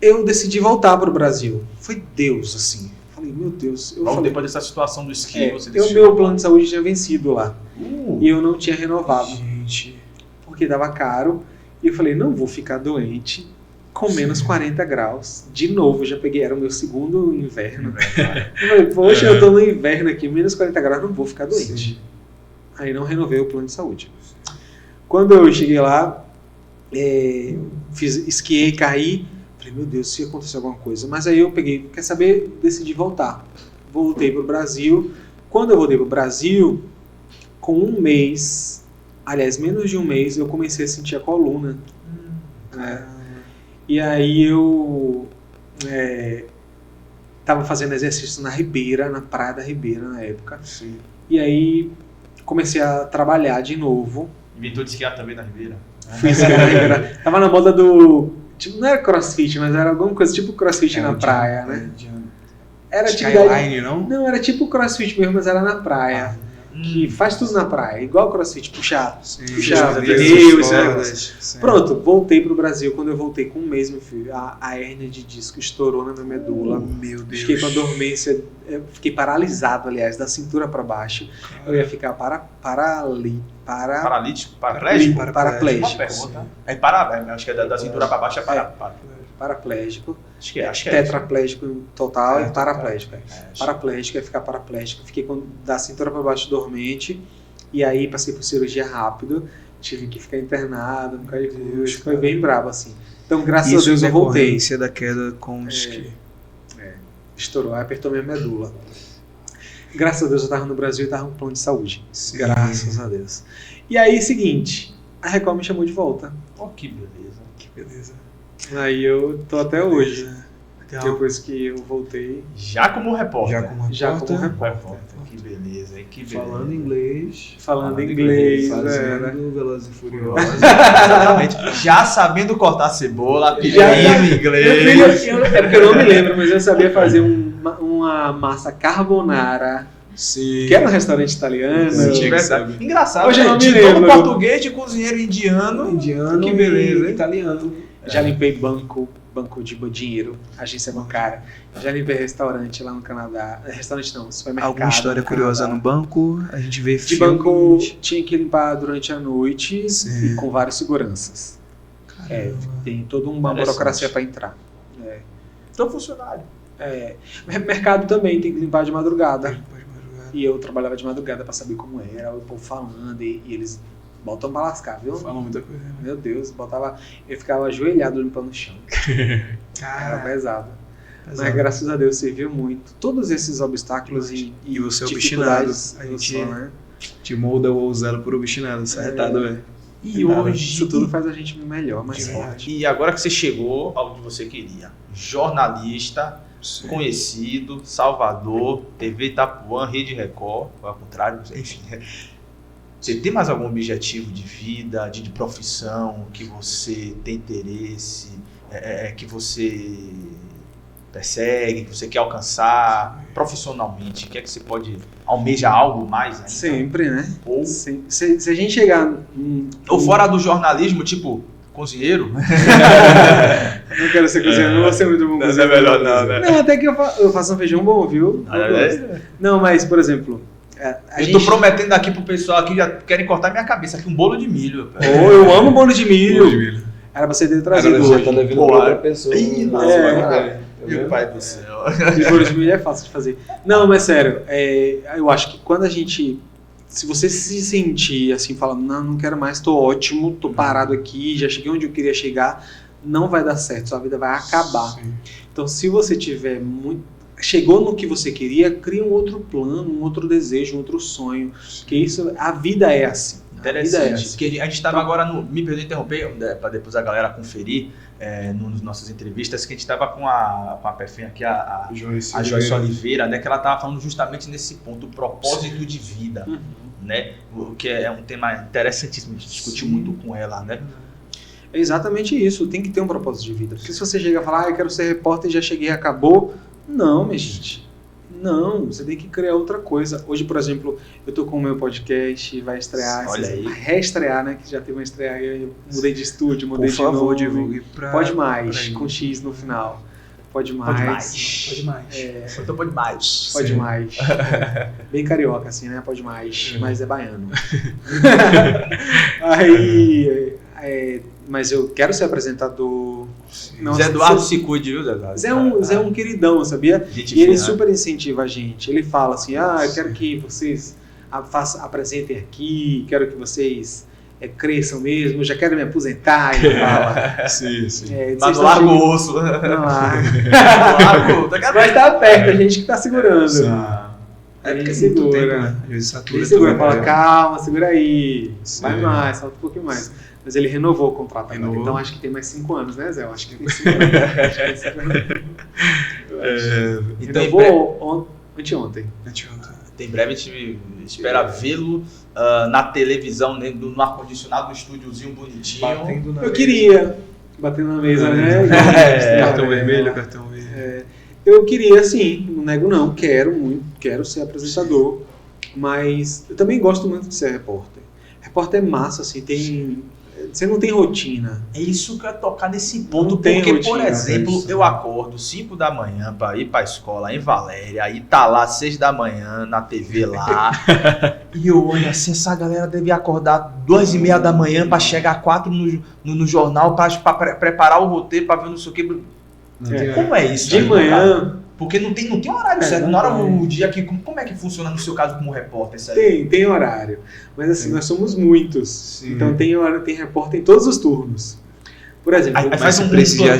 eu decidi voltar pro Brasil. Foi Deus, assim. Falei, meu Deus. Eu Logo falei, depois dessa situação do esqui, você o decidiu. meu plano de saúde tinha vencido lá. Uh, E eu não tinha renovado, Gente. porque dava caro. E eu falei, não vou ficar doente com menos 40 graus. De novo, já peguei, era o meu segundo inverno. Eu falei, poxa, eu tô no inverno aqui, menos 40 graus, não vou ficar doente. Sim. Aí não renovei o plano de saúde. Quando eu cheguei lá, esquiei, caí, falei, meu Deus, se acontecer alguma coisa. Mas aí eu peguei, quer saber, decidi voltar. Voltei pro Brasil. Quando eu voltei pro Brasil, com 1 mês, aliás, menos de 1 mês, eu comecei a sentir a coluna. E aí eu tava fazendo exercício na Ribeira, na Praia da Ribeira na época. Sim. E aí comecei a trabalhar de novo. inventou de esquiar também na Ribeira. Fiz na Ribeira. Tava na moda do... Tipo, não era crossfit, mas era alguma coisa tipo crossfit na praia, né? Era atividade... Skyline, não? Não, era tipo crossfit mesmo, mas era na praia. Que faz tudo na praia, igual crossfit, puxar. Puxar pneu, Sim. Pronto, voltei pro Brasil. Quando eu voltei com 1 mês, meu filho, a hérnia de disco estourou na minha medula. Meu Deus. Fiquei com a dormência, eu fiquei paralisado, aliás, da cintura para baixo. Eu ia ficar Paralítico? Paraplégico? paraplégico. Uma pergunta. Acho que é da cintura para baixo é Paraplégico. Acho que é isso. Tetraplégico total e paraplégico. É. Paraplégico, ia ficar paraplégico. Fiquei da cintura para baixo dormente. E aí passei por cirurgia rápido. Tive que ficar internado, no Deus, foi bem brabo assim. Então, graças a Deus, eu voltei. Decorrência da queda com o esqui. Estourou, aí apertou minha medula. Graças a Deus eu tava no Brasil e tava com plano de saúde. Sim. Graças a Deus. E aí, seguinte, a Record me chamou de volta. Oh, que beleza. Que beleza. Aí eu tô até hoje. Legal. Depois que eu voltei. Já como repórter. Já como repórter. Que beleza, hein? Que beleza. Falando inglês. Falando inglês. Fazendo Velozes e Furiosos. Exatamente. Já sabendo cortar cebola, pedindo inglês. Meu filho, é porque eu não me lembro, mas eu sabia fazer uma massa carbonara. Sim. Que era um restaurante italiano. Sim, tinha que Verdade. saber. Engraçado, Hoje eu né? não me De lembro. todo português, de cozinheiro indiano. Indiano. Que beleza, e hein? italiano. Já limpei banco de dinheiro, agência bancária. Já limpei restaurante lá no Canadá. Restaurante não, supermercado. Alguma história no curiosa Canadá. no banco? A gente vê De filmes. banco tinha que limpar durante a noite Sim. e com vários seguranças. Tem toda uma Interessante. burocracia para entrar. Então, funcionário. Mercado também tem que limpar de madrugada. Pode madrugar. E eu trabalhava de madrugada para saber como era, o povo falando e eles botam pra lascar, viu? Fala muita coisa. Meu Deus, eu ficava ajoelhado limpando o chão. Era Cara, pesado. Mas graças a Deus serviu muito. Todos esses obstáculos e você é obstinado. dificuldades. A eu gente sou, né? te molda ou usado por obstinado. Isso é retado, velho. E Nada, hoje. isso tudo faz a gente melhor, mais forte. E agora que você chegou ao que você queria, jornalista, conhecido, Salvador, TV Itapuã, Rede Record, ou ao contrário, enfim. Você tem mais algum objetivo de vida, de profissão, que você tem interesse, que você persegue, que você quer alcançar profissionalmente? Quer que você pode almejar algo mais ainda? Sempre, né? Ou Se a gente chegar... Ou fora do jornalismo, tipo, cozinheiro? Não quero ser cozinheiro, não vou ser muito bom cozinheiro. melhor não, né? Não, até que eu faço um feijão bom, viu? Eu gosto. Não, mas, por exemplo... Eu tô prometendo aqui pro pessoal aqui, já querem cortar minha cabeça aqui, um bolo de milho. Oh, eu amo bolo de milho. Era pra você ter trazido Agora hoje. já tá devendo Pô, pra outra pessoa. Ih, Nossa, é, vai caralho. Meu pai do céu. E bolo de milho é fácil de fazer. Não, mas sério, eu acho que quando a gente... Se você se sentir assim, falando, não quero mais, tô ótimo, tô parado aqui, já cheguei onde eu queria chegar, não vai dar certo, sua vida vai acabar. Sim. Então, se você tiver chegou no que você queria, cria um outro plano, um outro desejo, um outro sonho. Que isso, a vida é assim. Interessante. Porque a gente estava agora me perdoe interromper, para depois a galera conferir nas nossas entrevistas, que a gente estava com a Pefinha aqui, a Joyce Oliveira, né, que ela estava falando justamente nesse ponto, o propósito de vida, né, o que é um tema interessantíssimo, a gente discutiu muito com ela, né. É exatamente isso, tem que ter um propósito de vida. Porque se você chega a falar, eu quero ser repórter e já cheguei e acabou, não, minha gente. Não, você tem que criar outra coisa. Hoje, por exemplo, eu tô com o meu podcast, vai estrear, reestrear, né? Que já teve uma estreia, eu mudei de estúdio, mudei de nome. Por favor, divulgue pra... Pode mais, com X no final. Pode mais. Pode mais. Então pode mais. Pode mais. Bem carioca, assim, né? Pode mais, mas é baiano. Aí... mas eu quero ser apresentador. Zé Eduardo se cuide, viu, Zé Eduardo? Zé é um queridão, sabia? Gente, e ele super incentiva a gente. Ele fala assim, eu quero que vocês apresentem aqui, quero que vocês cresçam mesmo, já quero me aposentar. Ele fala. Sim. Mas não larga o osso. Não larga. Mas tá perto, a gente que tá segurando. Sim. A gente segura. Tempo, né? Às vezes satura. Ele segura, fala, calma, segura aí. Sim. Vai mais, salta um pouquinho mais. Mas ele renovou o contrato agora, então acho que tem mais 5 anos, né, Zé? Eu acho que tem 5 anos. Então, renovou anteontem. Em breve a gente espera vê-lo na televisão, né, no ar-condicionado, no estúdiozinho bonitinho. Eu queria, batendo na mesa, né? Cartão vermelho, cartão verde. Eu queria, sim, não nego não, quero ser apresentador, mas eu também gosto muito de ser repórter. Repórter é massa, assim, você não tem rotina. É isso que eu ia tocar nesse ponto, não tem porque, rotina, por exemplo, eu acordo 5 da manhã para ir para a escola em Valéria, aí tá lá 6 da manhã na TV lá, e eu olho assim, essa galera deve acordar 2h30 da manhã para chegar 4 no jornal, para preparar o roteiro, para ver não sei o que. Como é isso? De manhã... Porque não tem horário certo, não hora o dia aqui. Como é que funciona no seu caso como repórter? Tem horário. Mas assim, nós somos muitos. Sim. Então tem repórter em todos os turnos. Por exemplo, mas se precisar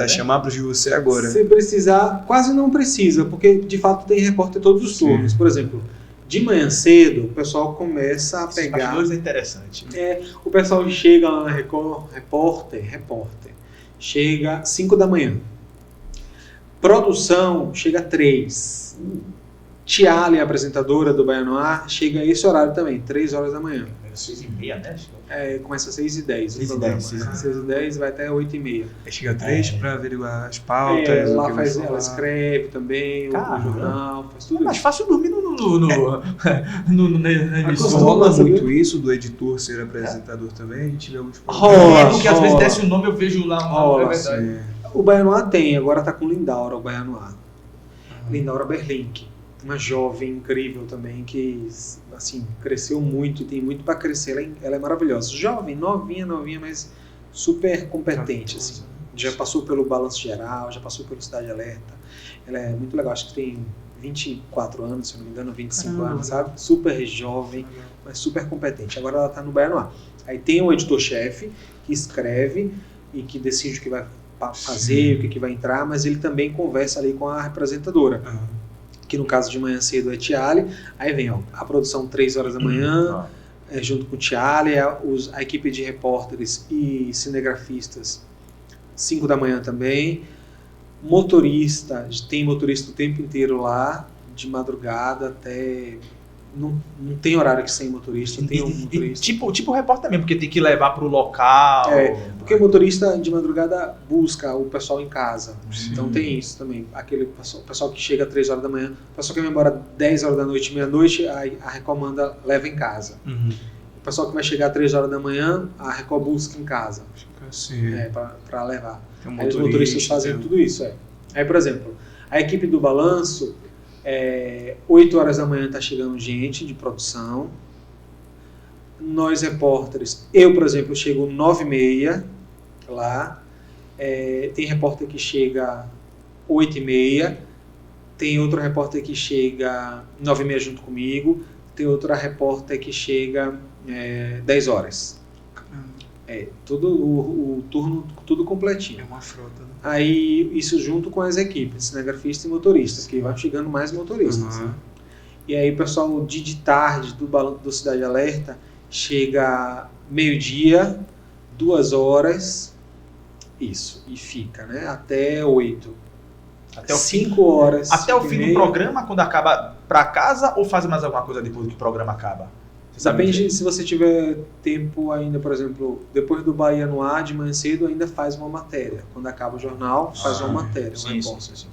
chamar para você agora. Se precisar, quase não precisa, porque de fato tem repórter em todos os turnos. Sim. Por exemplo, de manhã cedo, o pessoal começa a pegar... Isso é interessante. O pessoal chega lá na Record, repórter, chega 5 da manhã. Produção chega às 3. Tiale, a apresentadora do Baianoá, chega a esse horário também, 3 horas da manhã. 6h30, né? Começa às 6h10. 6h10 vai até 8h30. Chega a 3 para averiguar as pautas. Lá ela escreve também, o jornal, faz tudo. É mais fácil dormir no rola muito isso do editor ser apresentador também? A gente vê alguns porque às vezes desce o nome, eu vejo lá uma verdade. O Baianoá tem, agora tá com Lindaura, o Baianoá. Lindaura Berlink, uma jovem incrível também, que assim, cresceu muito e tem muito para crescer. Ela é maravilhosa. Jovem, novinha, mas super competente. Assim. Já passou pelo Balanço Geral, já passou pelo Cidade Alerta. Ela é muito legal, acho que tem 24 anos, se não me engano, 25 anos, sabe? Super jovem, mas super competente. Agora ela tá no Baianoá. Aí tem o editor-chefe, que escreve e que decide o que vai fazer, o que vai entrar, mas ele também conversa ali com a apresentadora, que no caso de manhã cedo é Tiale, aí vem a produção 3 horas da manhã, junto com o Tiale, a equipe de repórteres e cinegrafistas 5 da manhã também, tem motorista o tempo inteiro lá, de madrugada até... Não tem horário que sem motorista, tem um motorista. Tipo o repórter também, porque tem que levar para o local. Porque o motorista de madrugada busca o pessoal em casa. Sim. Então tem isso também. Aquele pessoal que chega às 3 horas da manhã, o pessoal que vai embora 10 horas da noite, meia-noite, a Record manda, leva em casa. O pessoal que vai chegar às 3 horas da manhã, a Record busca em casa. Para levar. Aí os motoristas fazem tudo isso. Aí, por exemplo, a equipe do Balanço, 8 horas da manhã está chegando gente de produção. Nós repórteres, eu por exemplo chego 9h30 lá, tem repórter que chega 8h30, tem outro repórter que chega 9h30 junto comigo, tem outra repórter que chega 10 horas. Todo o turno, tudo É completinho. uma frota, né? Aí, isso junto com as equipes, cinegrafista e motorista, que vai chegando mais motoristas. Uhum. Né? E aí o pessoal de tarde do Cidade Alerta chega meio-dia, 2 horas, isso, e fica, né? Até 8. Até o 5 horas. Até o 5 e fim do meia. programa, quando acaba pra casa, ou faz mais alguma coisa depois que o programa acaba? Você sabe Depende dizer? se você tiver tempo ainda, por exemplo, depois do Bahia no Ar, de manhã cedo, ainda faz uma matéria. Quando acaba o jornal, faz uma matéria, um Sim, repórter. sim.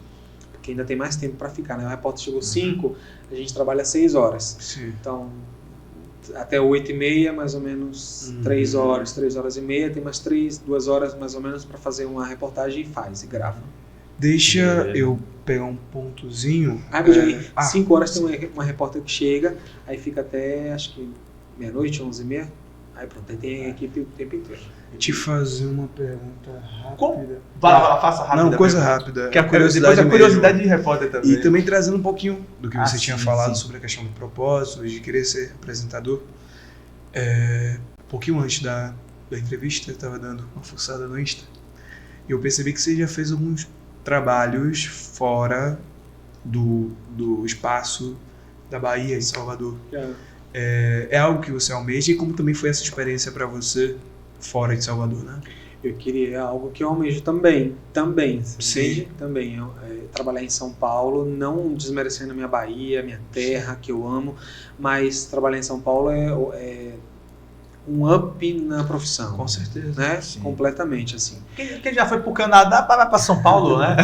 Porque ainda tem mais tempo para ficar, né? O repórter chegou 5, a gente trabalha 6 horas. Sim. Então, até 8h30, mais ou menos 3 horas, 3 horas e meia, tem mais 2 horas mais ou menos para fazer uma reportagem e faz, e grava. Deixa eu pegar um pontozinho. Rapidinho, É, 5 horas tem uma repórter que chega, aí fica até, acho que meia-noite, 11h30, aí pronto, aí tem a equipe o tempo inteiro. te fazer uma pergunta rápida. Como? Vai lá, faça rápido. Não, coisa rápida. Que a curiosidade depois a curiosidade mesmo. de repórter também. E também trazendo um pouquinho do que você Ah, tinha sim, falado sim. sobre a questão do propósito, de querer ser apresentador. Um pouquinho antes da entrevista, eu estava dando uma fuçada no Insta. E eu percebi que você já fez alguns trabalhos fora do espaço da Bahia, em Salvador. É algo que você almeja, e como também foi essa experiência para você fora de Salvador, né? Eu queria algo que eu almejo também, Sim. entende? Também, trabalhar em São Paulo, não desmerecendo a minha Bahia, minha terra, que eu amo, mas trabalhar em São Paulo é um up na profissão. Com certeza. Né? Sim. Completamente, assim. Quem já foi pro Canadá, vai pra São Paulo, né?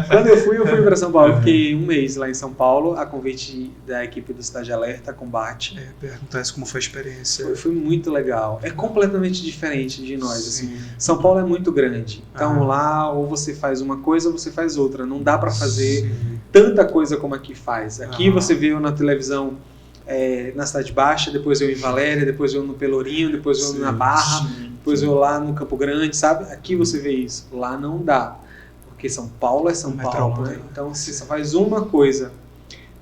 Quando eu fui para São Paulo, fiquei um mês lá em São Paulo, a convite da equipe do Cidade Alerta, Combate. Perguntar como foi a experiência. Foi muito legal. É completamente diferente de nós, assim. Sim. São Paulo é muito grande. Então Ah. lá, ou você faz uma coisa, ou você faz outra. Não dá para fazer Sim. tanta coisa como aqui faz. Aqui Ah. você vê eu na televisão na Cidade Baixa, depois eu em Valéria, depois eu no Pelourinho, depois eu Sim. na Barra, Sim. depois eu lá no Campo Grande, sabe? Aqui você vê isso. Lá não dá. Porque São Paulo é São Paulo, Metrópole. né? Então você só faz uma coisa.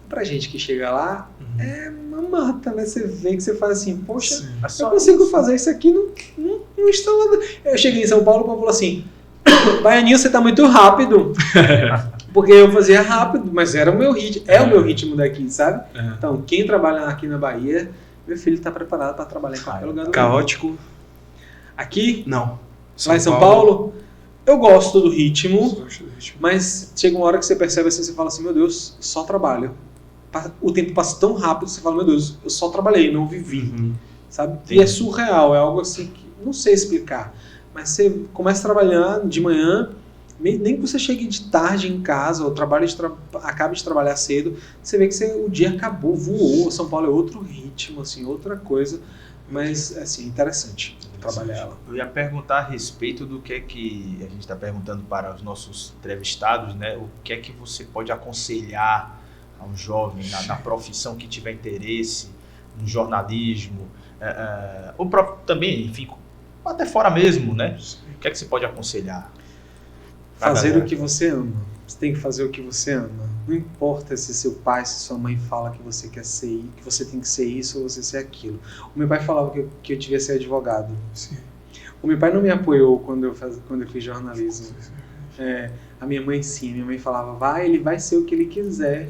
Pra gente que chega lá, Uhum. é uma mata, né? Você vê que você faz assim, poxa, Sim. É eu só consigo fazer isso aqui no instalado. Eu cheguei em São Paulo e o povo falou assim: Baianinho, você tá muito rápido. Porque eu fazia rápido, mas era o meu ritmo. É o meu ritmo daqui, sabe? Então, quem trabalha aqui na Bahia, meu filho tá preparado para trabalhar em qualquer lugar do mundo. Caótico? Aqui, Não. lá em São Paulo, eu gosto do ritmo, mas chega uma hora que você percebe assim, você fala assim, meu Deus, só trabalho. O tempo passa tão rápido, você fala, meu Deus, eu só trabalhei, não vivi. Uhum. Sabe? E é surreal, é algo assim que não sei explicar. Mas você começa a trabalhar de manhã, nem que você chegue de tarde em casa, ou acabe de trabalhar cedo, você vê que o dia acabou, voou. São Paulo é outro ritmo, assim, outra coisa. Mas, assim, interessante trabalhar lá. Eu ia perguntar a respeito do que a gente está perguntando para os nossos entrevistados, né? O que é que você pode aconselhar a um jovem na profissão que tiver interesse, no jornalismo, ou também, enfim, até fora mesmo, né? O que é que você pode aconselhar? Fazer o que você ama. Você tem que fazer o que você ama. Não importa se seu pai, se sua mãe fala que você quer ser, que você tem que ser isso ou você ser aquilo. O meu pai falava que eu devia ser advogado. Sim. O meu pai não me apoiou quando eu fiz jornalismo. A minha mãe sim. Minha mãe falava, ele vai ser o que ele quiser,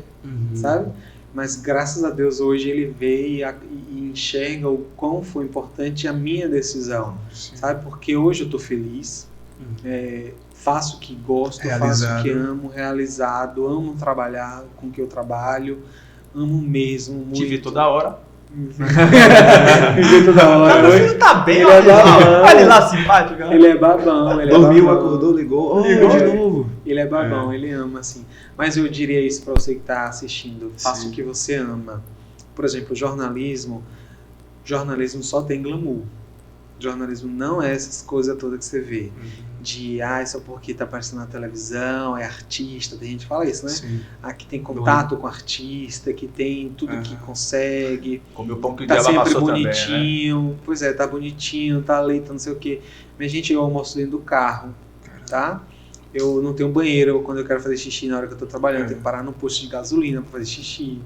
sabe? Mas graças a Deus hoje ele vê e enxerga o quão foi importante a minha decisão, Sim. sabe? Porque hoje eu tô feliz, faço o que gosto, faço o que amo, realizado, amo trabalhar com o que eu trabalho, amo mesmo muito. Te vi toda hora. Me vi toda hora. Meu filho tá bem, Ele é babão. olha ele lá simpático. Ele é babão, ele Dormiu, é babão. acordou, ligou. Ligou de novo. Ele é babão, ele ama, assim. Mas eu diria isso para você que está assistindo. Faça Sim. o que você ama. Por exemplo, jornalismo só tem glamour. Jornalismo não é essas coisas todas que você vê. De, só porque tá aparecendo na televisão, é artista, tem gente que fala isso, né? Sim. Aqui tem contato com artista, que tem tudo que consegue, Comeu pão que o tá diabo sempre amassou bonitinho, também, né? pois é, tá bonitinho, tá leito, não sei o quê. Minha gente, eu almoço dentro do carro, tá? Eu não tenho banheiro quando eu quero fazer xixi na hora que eu tô trabalhando, eu tenho que parar num posto de gasolina pra fazer xixi.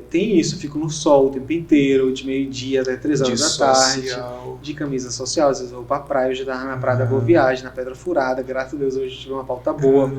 tem isso, fico no sol o tempo inteiro, de meio-dia até 3 horas da tarde, de camisa social, às vezes eu vou pra praia, hoje eu tava na Praia da Boa Viagem, na Pedra Furada, graças a Deus hoje tive uma pauta boa,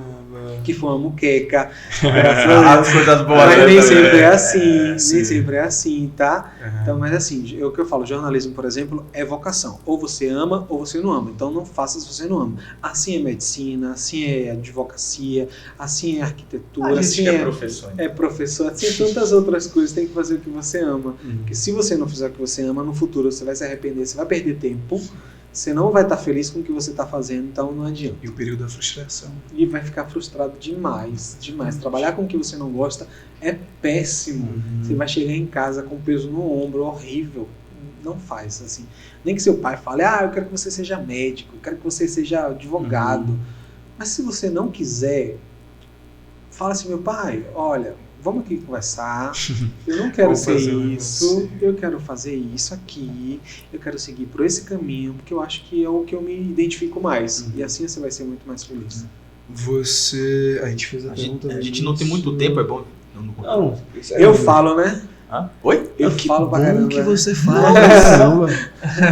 que foi uma muqueca, graças a Deus. Coisas boas, Mas nem também. sempre é assim, sim. nem sempre é assim, tá? Então, mas assim, o que eu falo, jornalismo, por exemplo, é vocação. Ou você ama ou você não ama. Então não faça se você não ama. Assim é medicina, assim é advocacia, assim é arquitetura, A gente assim que é professor. é professor, assim é tantas outras coisas. Tem que fazer o que você ama. Porque se você não fizer o que você ama, no futuro você vai se arrepender, você vai perder tempo, você não vai estar feliz com o que você está fazendo, então não adianta. E o período da frustração. E vai ficar frustrado demais, demais. Trabalhar com o que você não gosta é péssimo. Você vai chegar em casa com peso no ombro, horrível. Não faz assim. Nem que seu pai fale, eu quero que você seja médico, eu quero que você seja advogado. Mas se você não quiser, fala assim, meu pai, olha, vamos aqui conversar, eu não quero Vamos ser fazer um isso, negócio. eu quero fazer isso aqui, eu quero seguir por esse caminho, porque eu acho que é o que eu me identifico mais. E assim você vai ser muito mais feliz. A gente fez a pergunta. A gente não tem muito tempo, é bom. Não, Eu falo, né? Hã? Oi? Eu falo pra caramba. que você fala, caramba.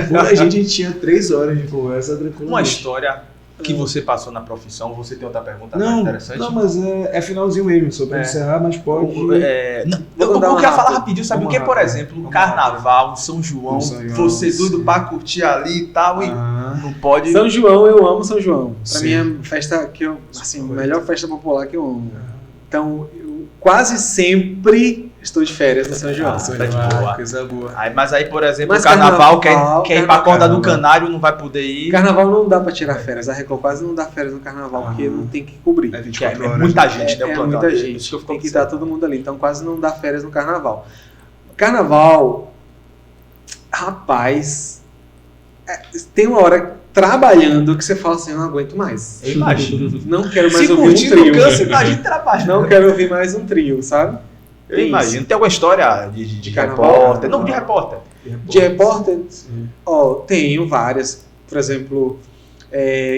Pô, a gente tinha 3 horas de conversa tranquilamente. Uma história que você passou na profissão, você tem outra pergunta mais Não, interessante? não, mas é finalzinho mesmo, só pra encerrar, mas pode... Eu Vou dar uma queria falar rápida. rapidinho, sabe o Vamos que? Por rápido. exemplo, Vamos carnaval, São João, São João, você doido sim. pra curtir ali e tal, e Ah, não pode... São João, eu amo São João. Pra Sim. mim é a festa que eu, assim, a melhor festa popular que eu amo. Então, eu quase sempre estou de férias no São João. São tá de boa. coisa boa. Mas aí, por exemplo, Mas o carnaval, carnaval, quer ir pra corda do carnaval. canário, não vai poder ir. Carnaval não dá pra tirar férias. A Record quase não dá férias no carnaval, porque não tem que cobrir. É Que 24 é horas. muita gente, né? o É plantão muita dele. gente. Isso que eu fico Tem que estar observando. todo mundo ali. Então quase não dá férias no carnaval. Carnaval, rapaz, tem uma hora trabalhando que você fala assim, eu não aguento mais. Eu imagino. Não quero mais Se ouvir um curtir trio. no cansa, imagina trabalhando. Não quero ouvir mais um trio, sabe? Eu imagino. Tem alguma história de carnaval? repórter? Não, de repórter. De repórter, Sim. tenho várias. Por exemplo,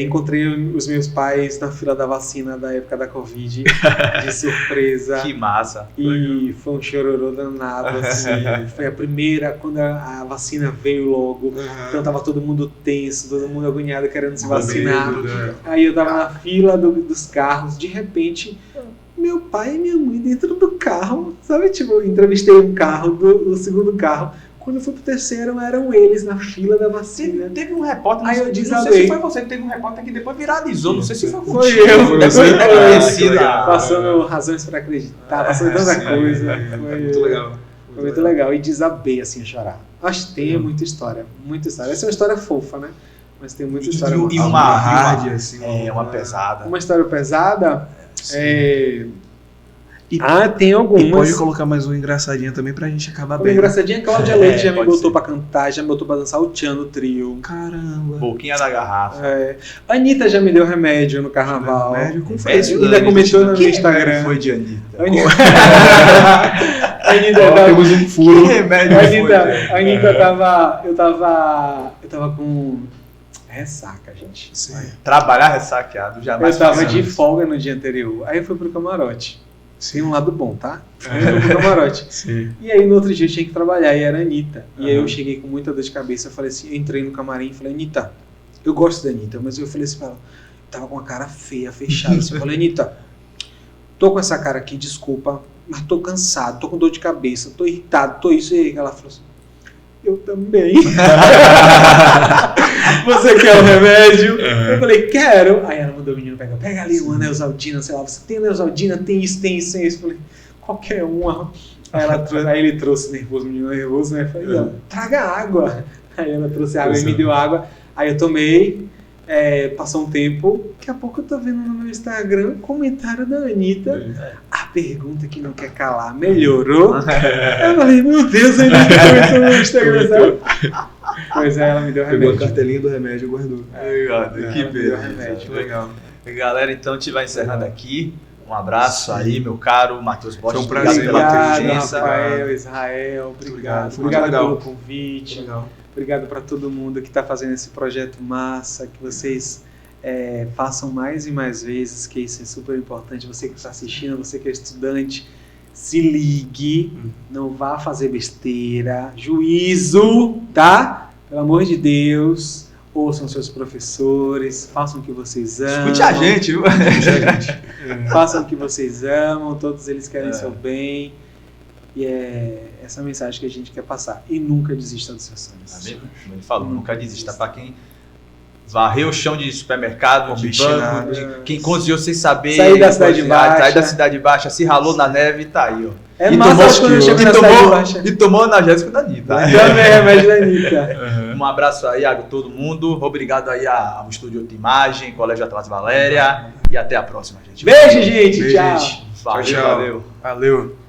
encontrei os meus pais na fila da vacina da época da Covid, de surpresa. Que massa. E foi um chororô danado, assim. Foi a primeira, quando a vacina veio logo. Então tava todo mundo tenso, todo mundo agoniado querendo se vacinar. Aí eu tava na fila dos carros, de repente, meu pai e minha mãe dentro do carro, sabe? Tipo, eu entrevistei um carro, o segundo carro. Quando eu fui pro terceiro, eram eles na fila da vacina. Teve um repórter, Aí eu não sei desabei. se foi você, teve um repórter que depois viralizou, não sei se foi Foi contigo. eu. Deve ser Foi conhecido. eu. Passando razões pra acreditar, passando tanta Sim, coisa. Muito legal. Foi muito legal. E desabei assim a chorar. Acho que tem muita história. Muita história. Essa é uma história fofa, né? Mas tem muita história. E uma hard, assim. uma pesada. Uma história pesada. E- Tem algumas. E pode colocar mais uma engraçadinha também pra gente acabar Uma bem. engraçadinha, Cláudia Leite já me pode botou ser. pra cantar, já me botou pra dançar o tchan no trio. Caramba. Boquinha da garrafa. A Anitta já me deu remédio no carnaval. Médio com Médio, Ainda comentou no Que meu Instagram. foi de Anitta? A Anitta Ó, tava- temos um Que furo. remédio A foi, Anitta, gente? a Anitta tava. Eu tava com ressaca, gente. Sim. Trabalhar ressaqueado, jamais Eu tava fiz de isso. folga no dia anterior. Aí eu fui pro camarote. Tem um lado bom, tá? Aí É. eu fui pro camarote. Sim. E aí no outro dia eu tinha que trabalhar e era a Anitta. E aí eu cheguei com muita dor de cabeça. Eu falei assim, eu entrei no camarim e falei, Anitta, eu gosto da Anitta, mas eu falei assim pra ela, tava com a cara feia, fechada. Assim, eu falei, Anitta, tô com essa cara aqui, desculpa, mas tô cansado, tô com dor de cabeça, tô irritado, tô isso. E aí ela falou assim, eu também. Você quer o remédio? Eu falei, quero. Aí ela mandou o menino pegar. Pega ali uma Neosaldina, sei lá. Você tem Neosaldina? Tem isso, tem isso, tem isso. Eu falei, qualquer uma. Aí ele trouxe nervoso, o menino nervoso, né? Eu falei, não, traga água. Aí ela trouxe água e me deu água. Aí eu tomei. Passou um tempo, daqui a pouco eu tô vendo no meu Instagram um comentário da Anitta, a pergunta que não quer calar, melhorou? Eu falei, meu Deus, a Anitta comentou no Instagram, sabe? Pois é, ela me deu Pegou a remédio. cartelinha do remédio e guardou. Que ela me deu beleza. remédio. Legal. Galera, então a gente vai encerrando aqui. Um abraço aí, meu caro Matheus Bosch. Foi um prazer. Obrigado pela tua Obrigado, presença. Rafael, Israel, obrigado. Foi muito Obrigado legal. pelo convite. Legal. Obrigado para todo mundo que está fazendo esse projeto massa, que vocês façam mais e mais vezes, que isso é super importante. Você que está assistindo, você que é estudante, se ligue, não vá fazer besteira, juízo, tá? Pelo amor de Deus, ouçam seus professores, façam o que vocês amam. Escute a gente, viu? Façam o que vocês amam, todos eles querem seu bem. E é essa mensagem que a gente quer passar. E nunca desista dos seus sonhos. Tá vendo? Como ele falou, nunca desista. Para quem varreu o chão de supermercado, de banco, quem cozinhou sem saber. Sair da cidade baixa. Sair da cidade baixa, se ralou na neve e tá aí, ó. É massa quando eu chego na cidade baixa. E tomou analgésico da Anitta. Também é remédio da Anitta. Um abraço aí a todo mundo. Obrigado aí ao Estúdio Outra Imagem, Colégio Atlas Valéria. E até a próxima, gente. Beijo, gente. Beijo, Tchau. gente. Valeu, Tchau. valeu. Valeu.